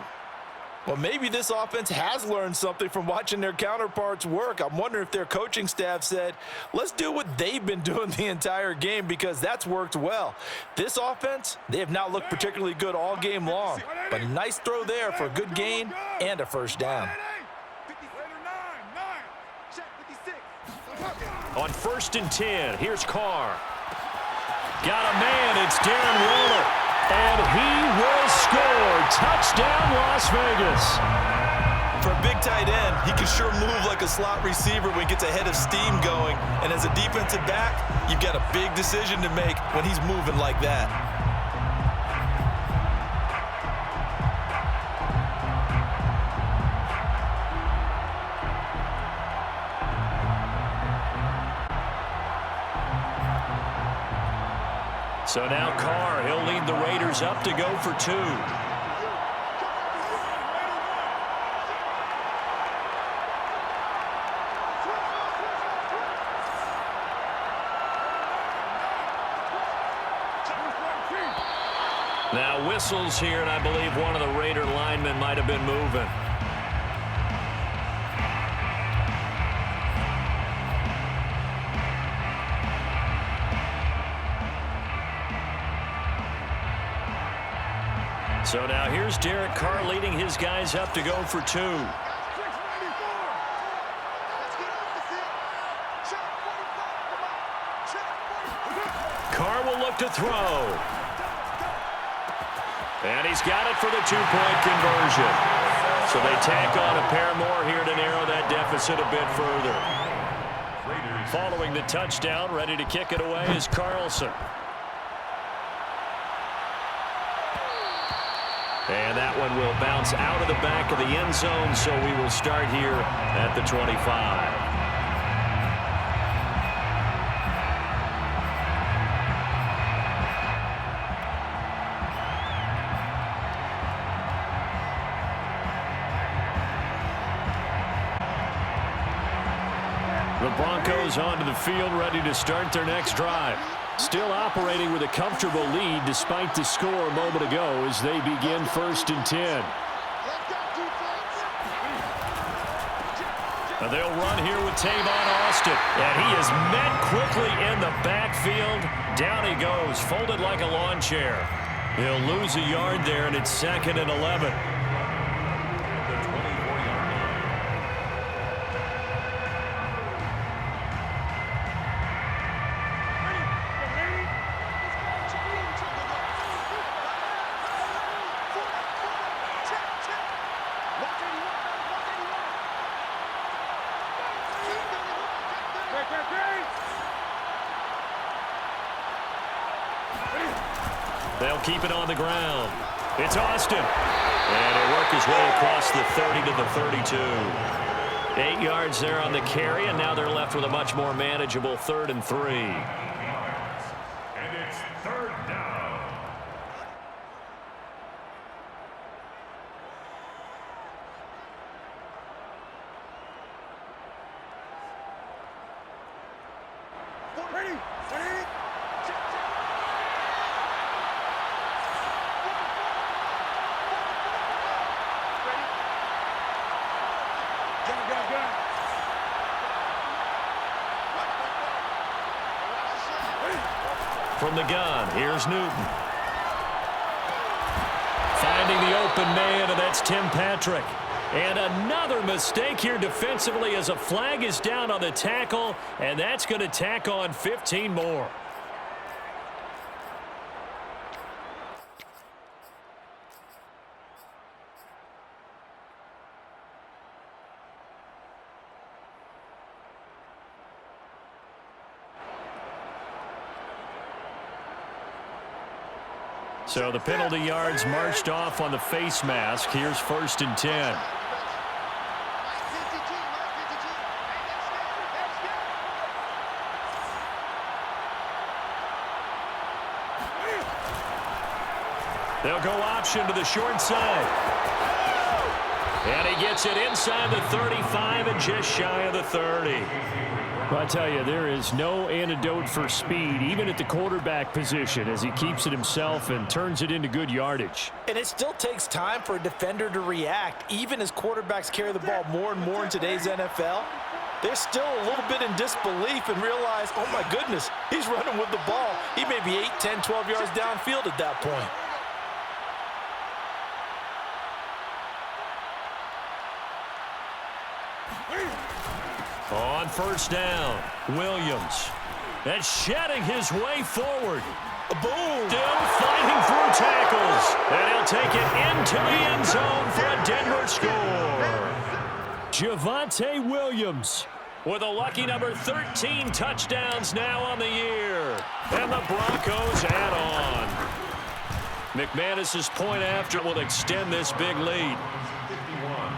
Well, maybe this offense has learned something from watching their counterparts work. I'm wondering if their coaching staff said, let's do what they've been doing the entire game, because that's worked well. This offense, they have not looked particularly good all game long, but a nice throw there for a good gain and a first down. On 1st and 10, here's Carr. Got a man, it's Darren Waller. And he will score. Touchdown, Las Vegas. For a big tight end, he can sure move like a slot receiver when he gets a head of steam going. And as a defensive back, you've got a big decision to make when he's moving like that. So now Carr, he'll lead the Raiders up to go for 2. Now whistles here, and I believe one of the Raider linemen might have been moving. So now here's Derek Carr leading his guys up to go for 2. Carr will look to throw. And he's got it for the 2-point conversion. So they tack on a pair more here to narrow that deficit a bit further. Following the touchdown, ready to kick it away is Carlson. And that one will bounce out of the back of the end zone, so we will start here at the 25. The Broncos onto the field, ready to start their next drive. Still operating with a comfortable lead despite the score a moment ago as they begin 1st and 10. Now they'll run here with Tavon Austin. And he is met quickly in the backfield. Down he goes, folded like a lawn chair. He'll lose a yard there, and it's 2nd and 11. They'll keep it on the ground. It's Austin. And he'll work his way across the 30 to the 32. 8 yards there on the carry, and now they're left with a much more manageable 3rd and 3. And it's 3rd down. Ready? From the gun, here's Newton. Finding the open man, and that's Tim Patrick. And another mistake here defensively as a flag is down on the tackle, and that's going to tack on 15 more. So the penalty yards marched off on the face mask. Here's 1st and 10. They'll go option to the short side. And he gets it inside the 35 and just shy of the 30. Well, I tell you, there is no antidote for speed, even at the quarterback position, as he keeps it himself and turns it into good yardage. And it still takes time for a defender to react. Even as quarterbacks carry the ball more and more in today's NFL, they're still a little bit in disbelief and realize, oh my goodness, he's running with the ball. He may be 8, 10, 12 yards downfield at that point. On first down, Williams. And shedding his way forward. Boom! Still fighting through tackles. And he'll take it into the end zone for a Denver score. Javonte Williams With a lucky number 13 touchdowns now on the year. And the Broncos add on. McManus's point after will extend this big lead. 51.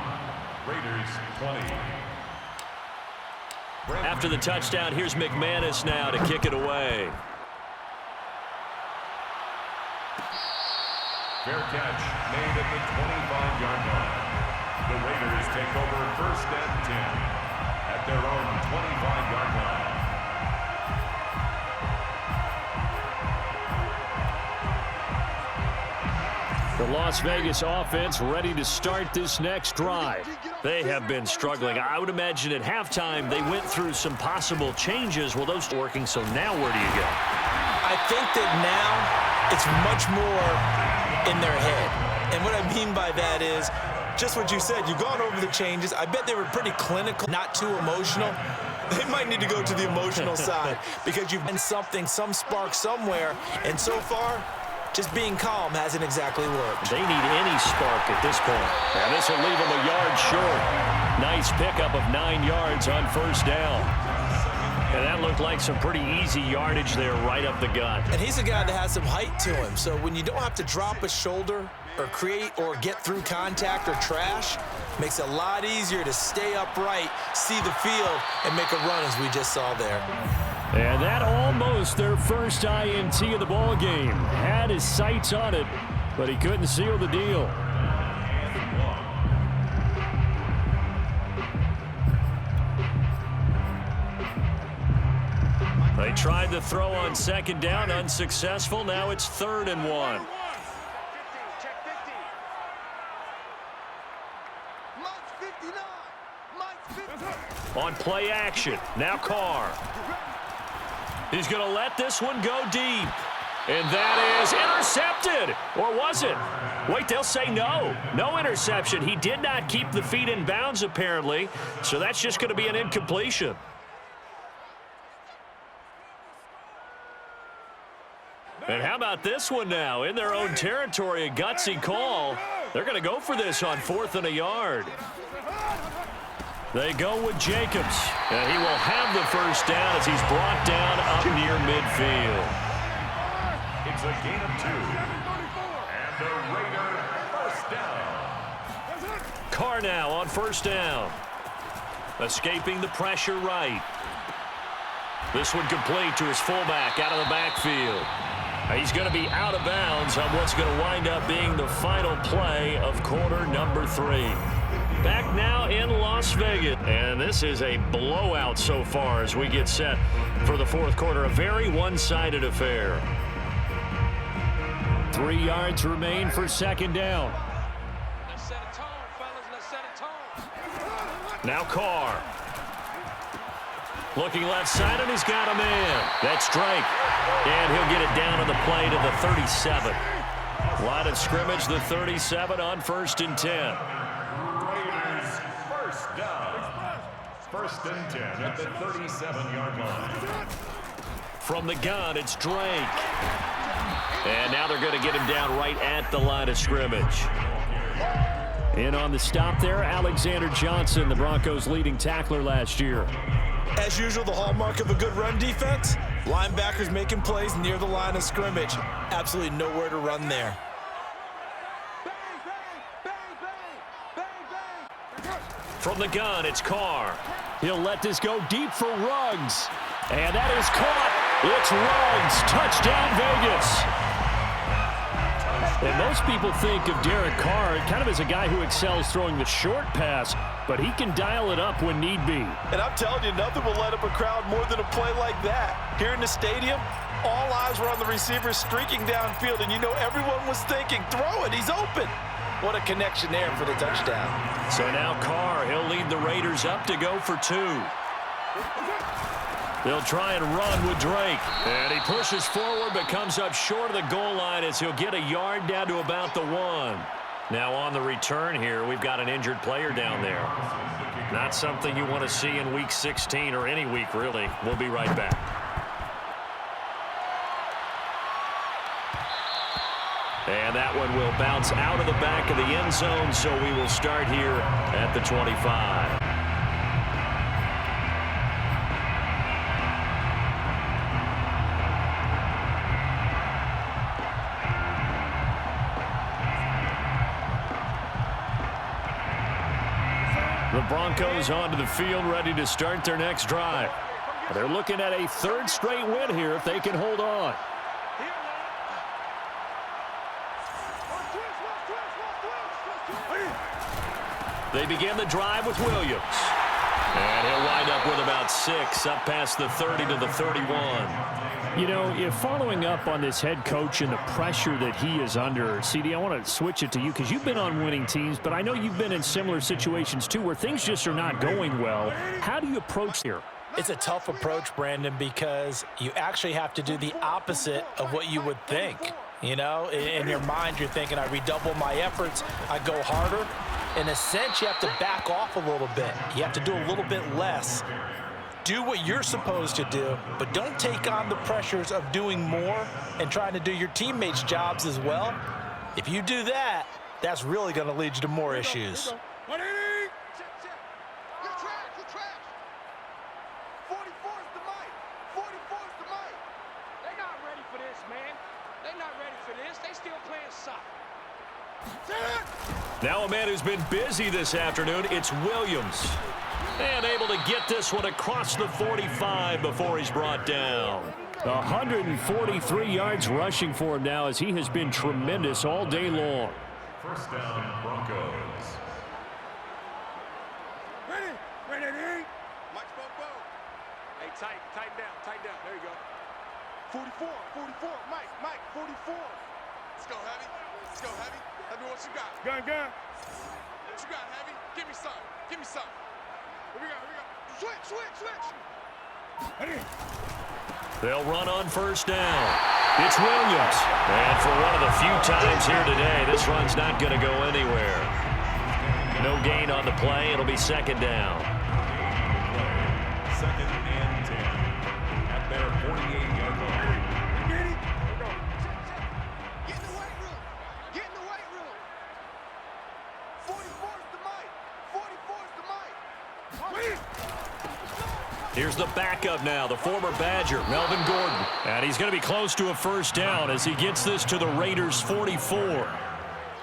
Raiders 20. After the touchdown, here's McManus now to kick it away. Fair catch made at the 25-yard line. The Raiders take over first and 10 at their own 25-yard line. The Las Vegas offense ready to start this next drive. They have been struggling. I would imagine at halftime they went through some possible changes. Well, those are working, so now where do you go? I think that now it's much more in their head. And what I mean by that is just what you said. You've gone over the changes. I bet they were pretty clinical, not too emotional. They might need to go to the emotional side because you've been something, some spark somewhere. And so far, just being calm hasn't exactly worked. They need any spark at this point. And this will leave them a yard short. Nice pickup of 9 yards on first down. And that looked like some pretty easy yardage there right up the gut. And he's a guy that has some height to him. So when you don't have to drop a shoulder or create or get through contact or trash, makes it a lot easier to stay upright, see the field, and make a run as we just saw there. And that almost their first INT of the ball game. Had his sights on it, but he couldn't seal the deal. They tried the throw on second down, unsuccessful. Now it's 3rd and 1. On play action, now Carr. He's going to let this one go deep. And that is intercepted. Or was it? Wait, they'll say no. No interception. He did not keep the feet in bounds, apparently. So that's just going to be an incompletion. And how about this one now? In their own territory, a gutsy call. They're going to go for this on 4th and a yard. They go with Jacobs, and he will have the first down as he's brought down up near midfield. It's a gain of 2. And the Raider first down. Carr now on first down. Escaping the pressure right. This one complete to his fullback out of the backfield. He's going to be out of bounds on what's going to wind up being the final play of quarter number 3. Back now in Las Vegas. And this is a blowout so far as we get set for the 4th quarter. A very one-sided affair. 3 yards remain for second down. Let's set a tone, fellas. Let's set a tone. Now Carr. Looking left side, and he's got a man. That's Drake. And he'll get it down on the play to the 37. Line of scrimmage, the 37 on 1st and 10. Raiders first down. 1st and 10 at the 37-yard line. From the gun, it's Drake. And now they're going to get him down right at the line of scrimmage. In on the stop there, Alexander Johnson, the Broncos' leading tackler last year. As usual, the hallmark of a good run defense, linebackers making plays near the line of scrimmage. Absolutely nowhere to run there. From the gun, it's Carr. He'll let this go deep for Ruggs. And that is caught. It's Ruggs. Touchdown, Vegas. And most people think of Derek Carr kind of as a guy who excels throwing the short pass, but he can dial it up when need be. And I'm telling you, nothing will light up a crowd more than a play like that. Here in the stadium, all eyes were on the receiver streaking downfield, and you know everyone was thinking, throw it, he's open. What a connection there for the touchdown. So now Carr, he'll lead the Raiders up to go for 2. They'll try and run with Drake. And he pushes forward but comes up short of the goal line as he'll get a yard down to about the 1. Now on the return here, we've got an injured player down there. Not something you want to see in Week 16 or any week, really. We'll be right back. And that one will bounce out of the back of the end zone, so we will start here at the 25. The Broncos onto the field, ready to start their next drive. They're looking at a 3rd straight win here if they can hold on. They begin the drive with Williams. And he'll wind up with about 6, up past the 30 to the 31. You know, if following up on this head coach and the pressure that he is under, CD, I want to switch it to you because you've been on winning teams, but I know you've been in similar situations too where things just are not going well. How do you approach here? It's a tough approach, Brandon, because you actually have to do the opposite of what you would think. You know, in your mind, you're thinking, I redouble my efforts, I go harder. In a sense, you have to back off a little bit. You have to do a little bit less. Do what you're supposed to do, but don't take on the pressures of doing more and trying to do your teammates' jobs as well. If you do that, that's really going to lead you to more issues. Now a man who's been busy this afternoon, it's Williams. And able to get this one across the 45 before he's brought down. 143 yards rushing for him now as he has been tremendous all day long. First down, Broncos. Ready? Mike Bobo. Hey, tighten down. There you go. 44, Mike, 44. Let's go, Heavy. Let me what you got. Gun. What you got, Heavy? Give me some. Here we go. Switch. Ready? They'll run on first down. It's Williams. And for one of the few times here today, this run's not going to go anywhere. No gain on the play. It'll be 2nd down. 2nd and 10 at their 48-yard line. Get in the weight room. 44's the Mike. 44's the Mike. Here's the backup now, the former Badger, Melvin Gordon. And he's going to be close to a first down as he gets this to the Raiders' 44.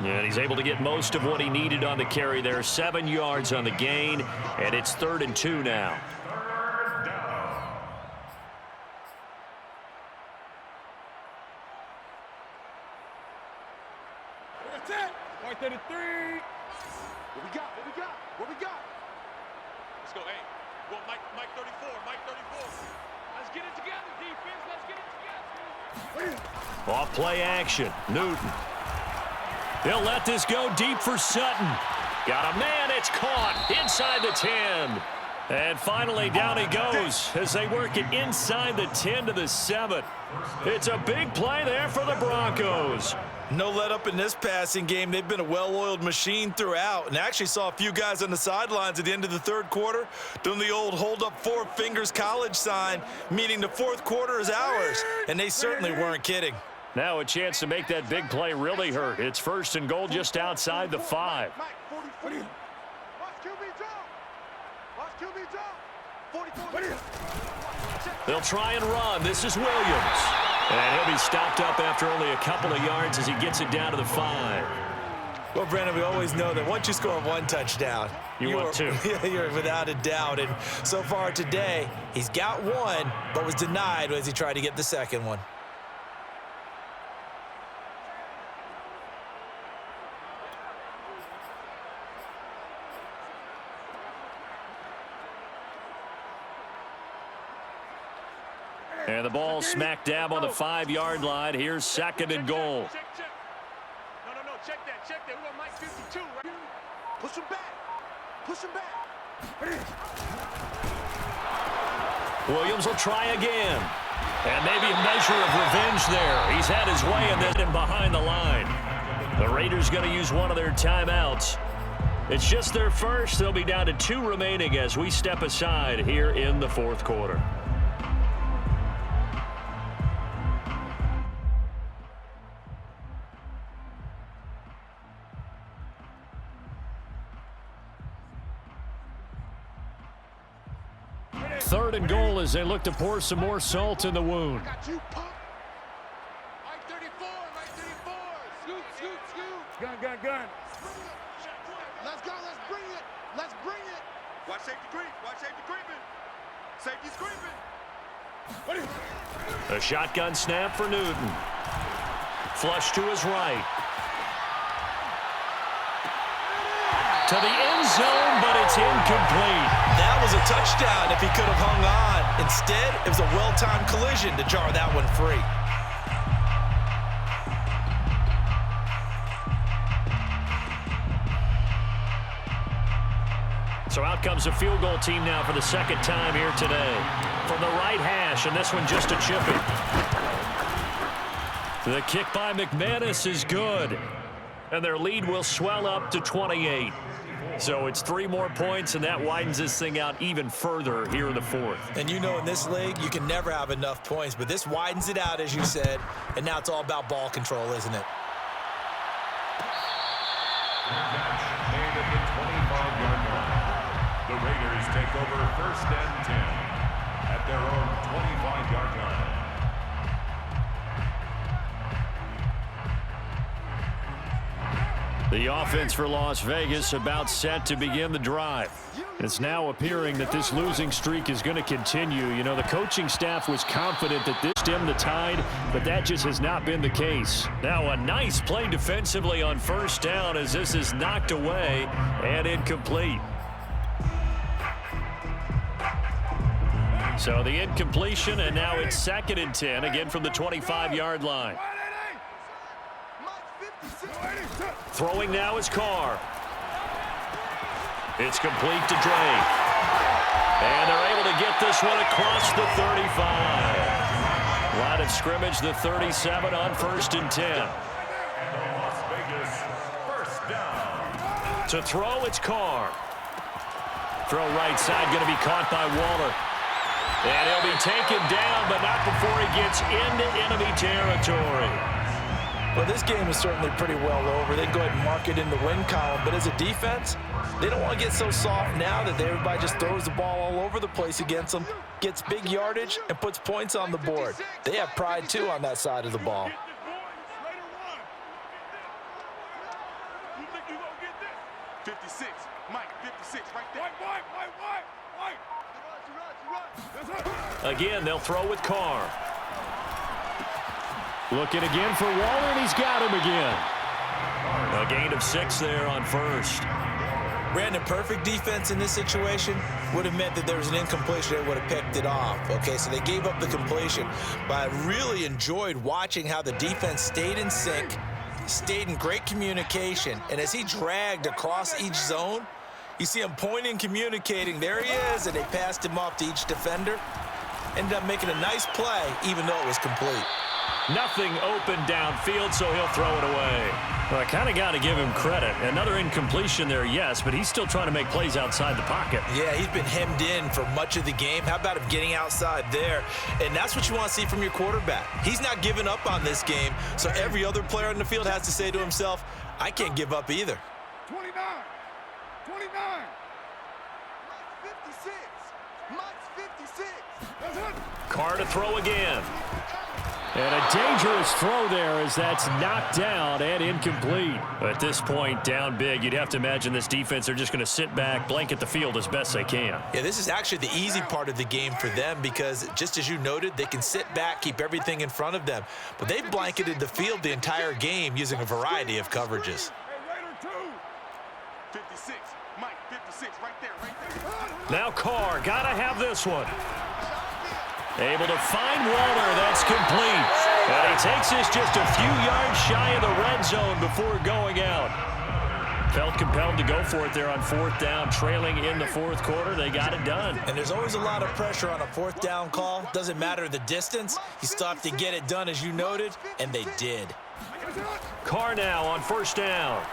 And he's able to get most of what he needed on the carry there. 7 yards on the gain, and it's 3rd and 2 now. That's it. Point 33. What we got? Let's go, hey. Well, Mike 34. Let's get it together, defense. Let's get it together. Off play action, Newton. They'll let this go deep for Sutton. Got a man, it's caught inside the 10. And finally down he goes as they work it inside the 10 to the 7. It's a big play there for the Broncos. No let up in this passing game. They've been a well-oiled machine throughout, and actually saw a few guys on the sidelines at the end of the 3rd quarter doing the old hold up 4 fingers college sign, meaning the 4th quarter is ours, and they certainly weren't kidding. Now a chance to make that big play really hurt. It's 1st and goal just outside the 5. Mike, 44. Watch QB jump. 44. They'll try and run. This is Williams. And he'll be stopped up after only a couple of yards as he gets it down to the 5. Well, Brandon, we always know that once you score 1 touchdown, You want 2. You're without a doubt. And so far today, he's got 1, but was denied as he tried to get the 2nd one. And the ball smack dab on the 5-yard line. Here's 2nd and goal. Check. No, check that. We want Mike 52, right? Push him back. Williams will try again. And maybe a measure of revenge there. He's had his way in this and behind the line. The Raiders going to use one of their timeouts. It's just their first. They'll be down to 2 remaining as we step aside here in the 4th quarter. Third and goal as they look to pour some more salt in the wound. Got you, punk. Mike 34. Scoot. Gun. Let's go. Let's bring it. Watch safety creeping. Safety's creeping. A shotgun snap for Newton. Flush to his right. To the end zone, but it's incomplete. That was a touchdown if he could have hung on. Instead, it was a well-timed collision to jar that one free. So out comes a field goal team now for the 2nd time here today. From the right hash, and this one just a chipping. The kick by McManus is good. And their lead will swell up to 28. So it's 3 more points, and that widens this thing out even further here in the 4th. And you know in this league, you can never have enough points, but this widens it out, as you said, and now it's all about ball control, isn't it? Made at the 25-yard line. The Raiders take over 1st and 10 at their own 25-yard line. The offense for Las Vegas about set to begin the drive. It's now appearing that this losing streak is going to continue. You know, the coaching staff was confident that this stemmed the tide, but that just has not been the case. Now a nice play defensively on 1st down as this is knocked away and incomplete. So the incompletion, and now it's 2nd and 10, again from the 25-yard line. Throwing now is Carr. It's complete to Drake. And they're able to get this one across the 35. Line of scrimmage, the 37 on 1st and 10. Las Vegas 1st down. To throw, it's Carr. Throw right side, going to be caught by Waller. And he'll be taken down, but not before he gets into enemy territory. Well, this game is certainly pretty well over. They can go ahead and mark it in the win column. But as a defense, they don't want to get so soft now that everybody just throws the ball all over the place against them, gets big yardage, and puts points on the board. They have pride, too, on that side of the ball. You think you gonna get this? 56. Mike, 56 right there. White. Again, they'll throw with Carr. Looking again for Waller, and he's got him again. A gain of 6 there on 1st. Brandon, perfect defense in this situation would have meant that there was an incompletion. They would have picked it off. Okay, so they gave up the completion. But I really enjoyed watching how the defense stayed in sync, stayed in great communication. And as he dragged across each zone, you see him pointing, communicating. There he is, and they passed him off to each defender. Ended up making a nice play, even though it was complete. Nothing open downfield, so he'll throw it away. Well, I kind of got to give him credit. Another incompletion there, yes, but he's still trying to make plays outside the pocket. Yeah, he's been hemmed in for much of the game. How about him getting outside there? And that's what you want to see from your quarterback. He's not giving up on this game, so every other player on the field has to say to himself, I can't give up either. 29. 56. Mike's 56. Carr to throw again. And a dangerous throw there as that's knocked down and incomplete. At this point, down big, you'd have to imagine this defense, they're just going to sit back, blanket the field as best they can. Yeah, this is actually the easy part of the game for them because, just as you noted, they can sit back, keep everything in front of them. But they've blanketed the field the entire game using a variety of coverages. Hey, Raider 2. 56. Mike, 56 right there. Now Carr, got to have this one. Able to find Walter. That's complete. And he takes this just a few yards shy of the red zone before going out. Felt compelled to go for it there on 4th down, trailing in the 4th quarter. They got it done. And there's always a lot of pressure on a 4th down call. Doesn't matter the distance. You still have to get it done, as you noted, and they did. Carr now on 1st down.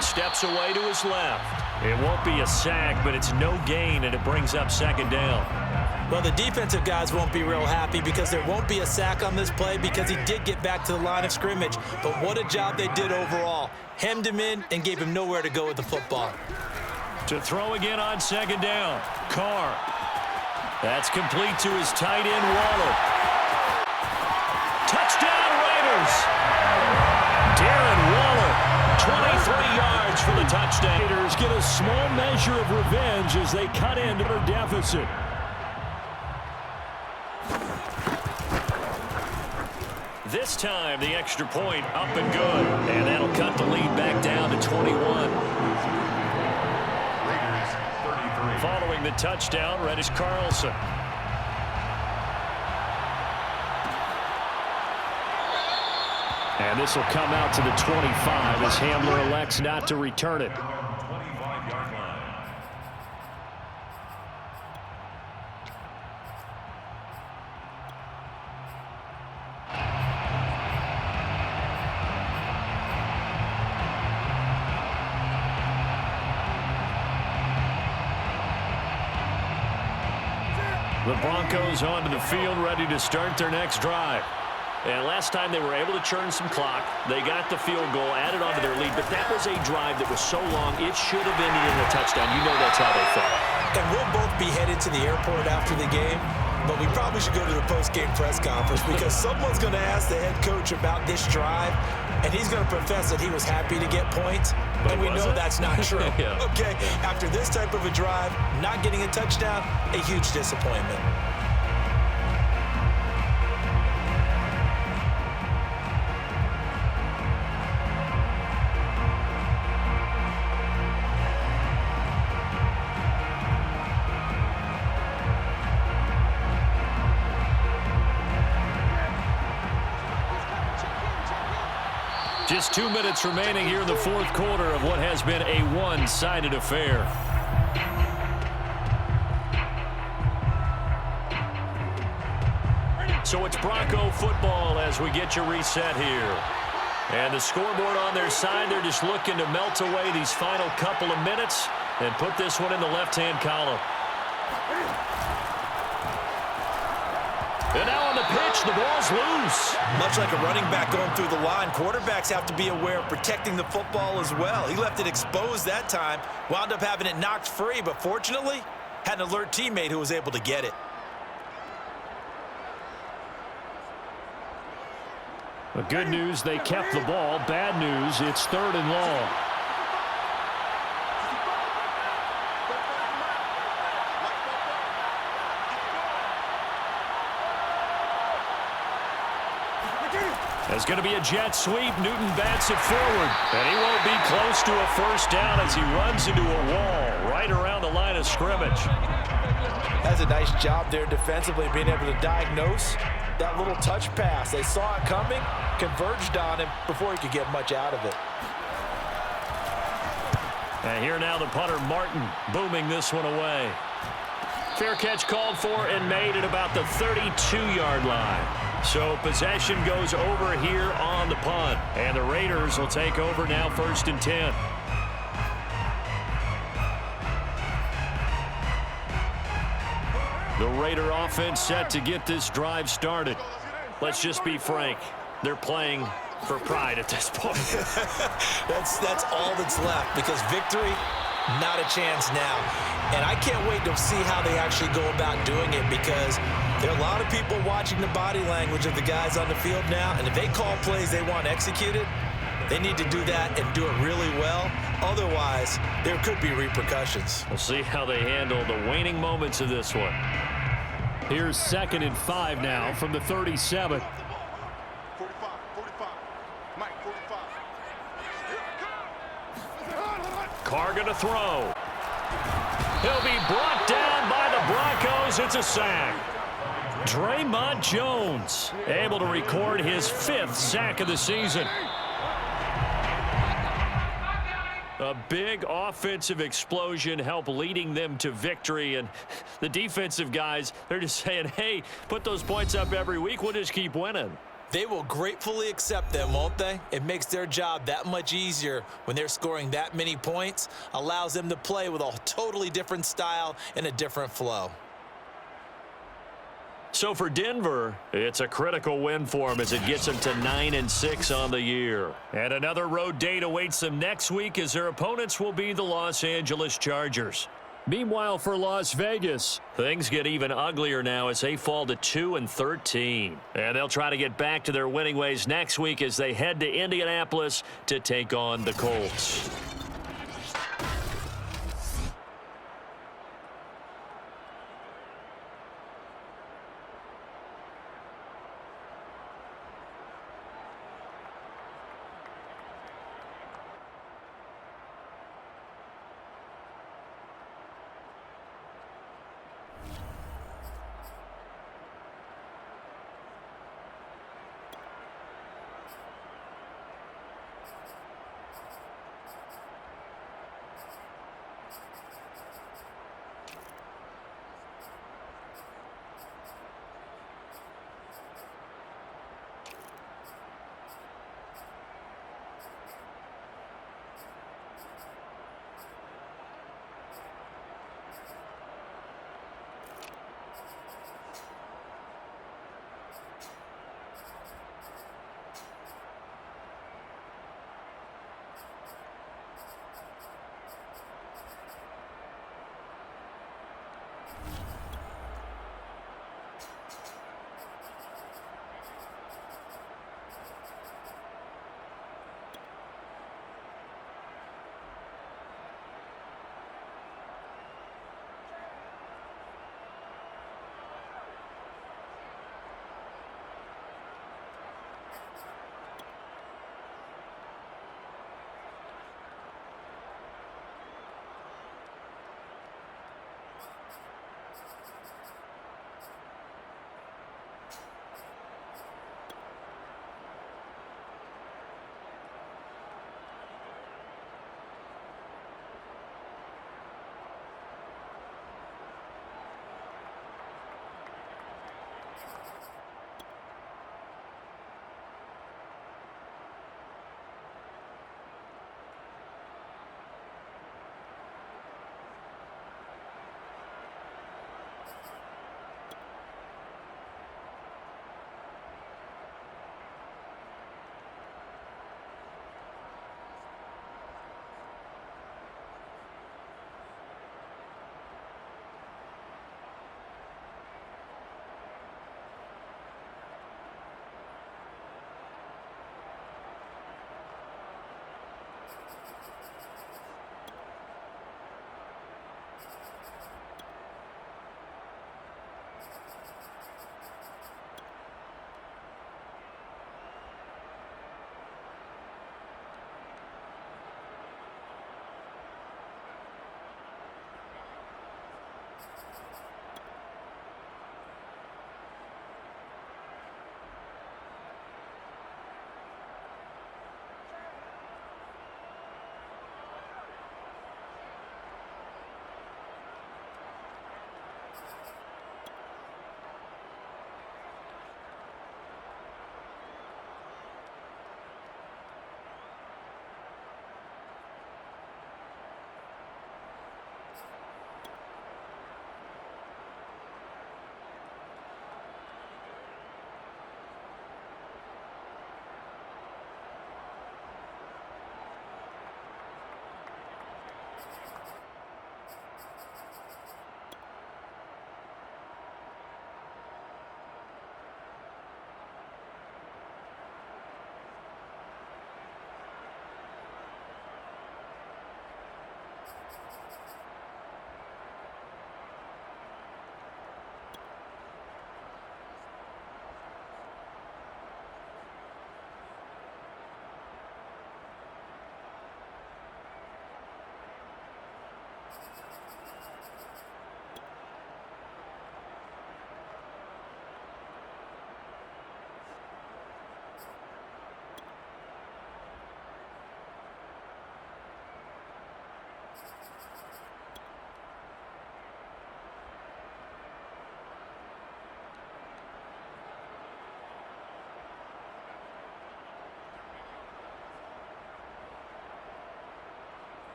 Steps away to his left. It won't be a sack, but it's no gain, and it brings up 2nd down. Well, the defensive guys won't be real happy because there won't be a sack on this play because he did get back to the line of scrimmage. But what a job they did overall. Hemmed him in and gave him nowhere to go with the football. To throw again on 2nd down. Carr. That's complete to his tight end, Waller. Touchdown, Raiders. Darren Waller, 23 yards for the touchdown. Raiders get a small measure of revenge as they cut into their deficit. This time, the extra point up and good. And that'll cut the lead back down to 21. Raiders 33. Following the touchdown, Reddish Carlson. And this will come out to the 25 as Hamler elects not to return it. 25-yard line. The Broncos onto the field, ready to start their next drive. And last time they were able to churn some clock. They got the field goal, added onto their lead, but that was a drive that was so long, it should have ended in a touchdown. You know that's how they felt. And we'll both be headed to the airport after the game, but we probably should go to the post-game press conference because someone's going to ask the head coach about this drive, and he's going to profess that he was happy to get points, but we know that's not true. Yeah. Okay, after this type of a drive, not getting a touchdown, a huge disappointment. Just 2 minutes remaining here in the 4th quarter of what has been a one-sided affair. So it's Bronco football as we get you reset here. And the scoreboard on their side, they're just looking to melt away these final couple of minutes and put this one in the left-hand column. And now on the pitch, the ball's loose. Much like a running back going through the line, quarterbacks have to be aware of protecting the football as well. He left it exposed that time, wound up having it knocked free, but fortunately, had an alert teammate who was able to get it. The good news, they kept the ball. Bad news, it's 3rd and long. There's going to be a jet sweep. Newton bats it forward. And he won't be close to a 1st down as he runs into a wall right around the line of scrimmage. That's a nice job there defensively, being able to diagnose that little touch pass. They saw it coming, converged on him before he could get much out of it. And here now the punter, Martin, booming this one away. Fair catch called for and made at about the 32-yard line. So possession goes over here on the punt. And the Raiders will take over now 1st and 10. The Raider offense set to get this drive started. Let's just be frank. They're playing for pride at this point. That's all that's left because victory, not a chance now. And I can't wait to see how they actually go about doing it because there are a lot of people watching the body language of the guys on the field now, and if they call plays they want executed, they need to do that and do it really well. Otherwise, there could be repercussions. We'll see how they handle the waning moments of this one. Here's 2nd and 5 now from the 37. 45, 45. Mike, 45. Carr going to throw. He'll be brought down by the Broncos throws. It's a sack. Draymond Jones able to record his 5th sack of the season. A big offensive explosion helped leading them to victory. And the defensive guys, they're just saying, hey, put those points up every week. We'll just keep winning. They will gratefully accept them, won't they? It makes their job that much easier when they're scoring that many points. Allows them to play with a totally different style and a different flow. So for Denver, it's a critical win for them as it gets them to 9-6 on the year. And another road date awaits them next week as their opponents will be the Los Angeles Chargers. Meanwhile, for Las Vegas, things get even uglier now as they fall to 2-13. And they'll try to get back to their winning ways next week as they head to Indianapolis to take on the Colts.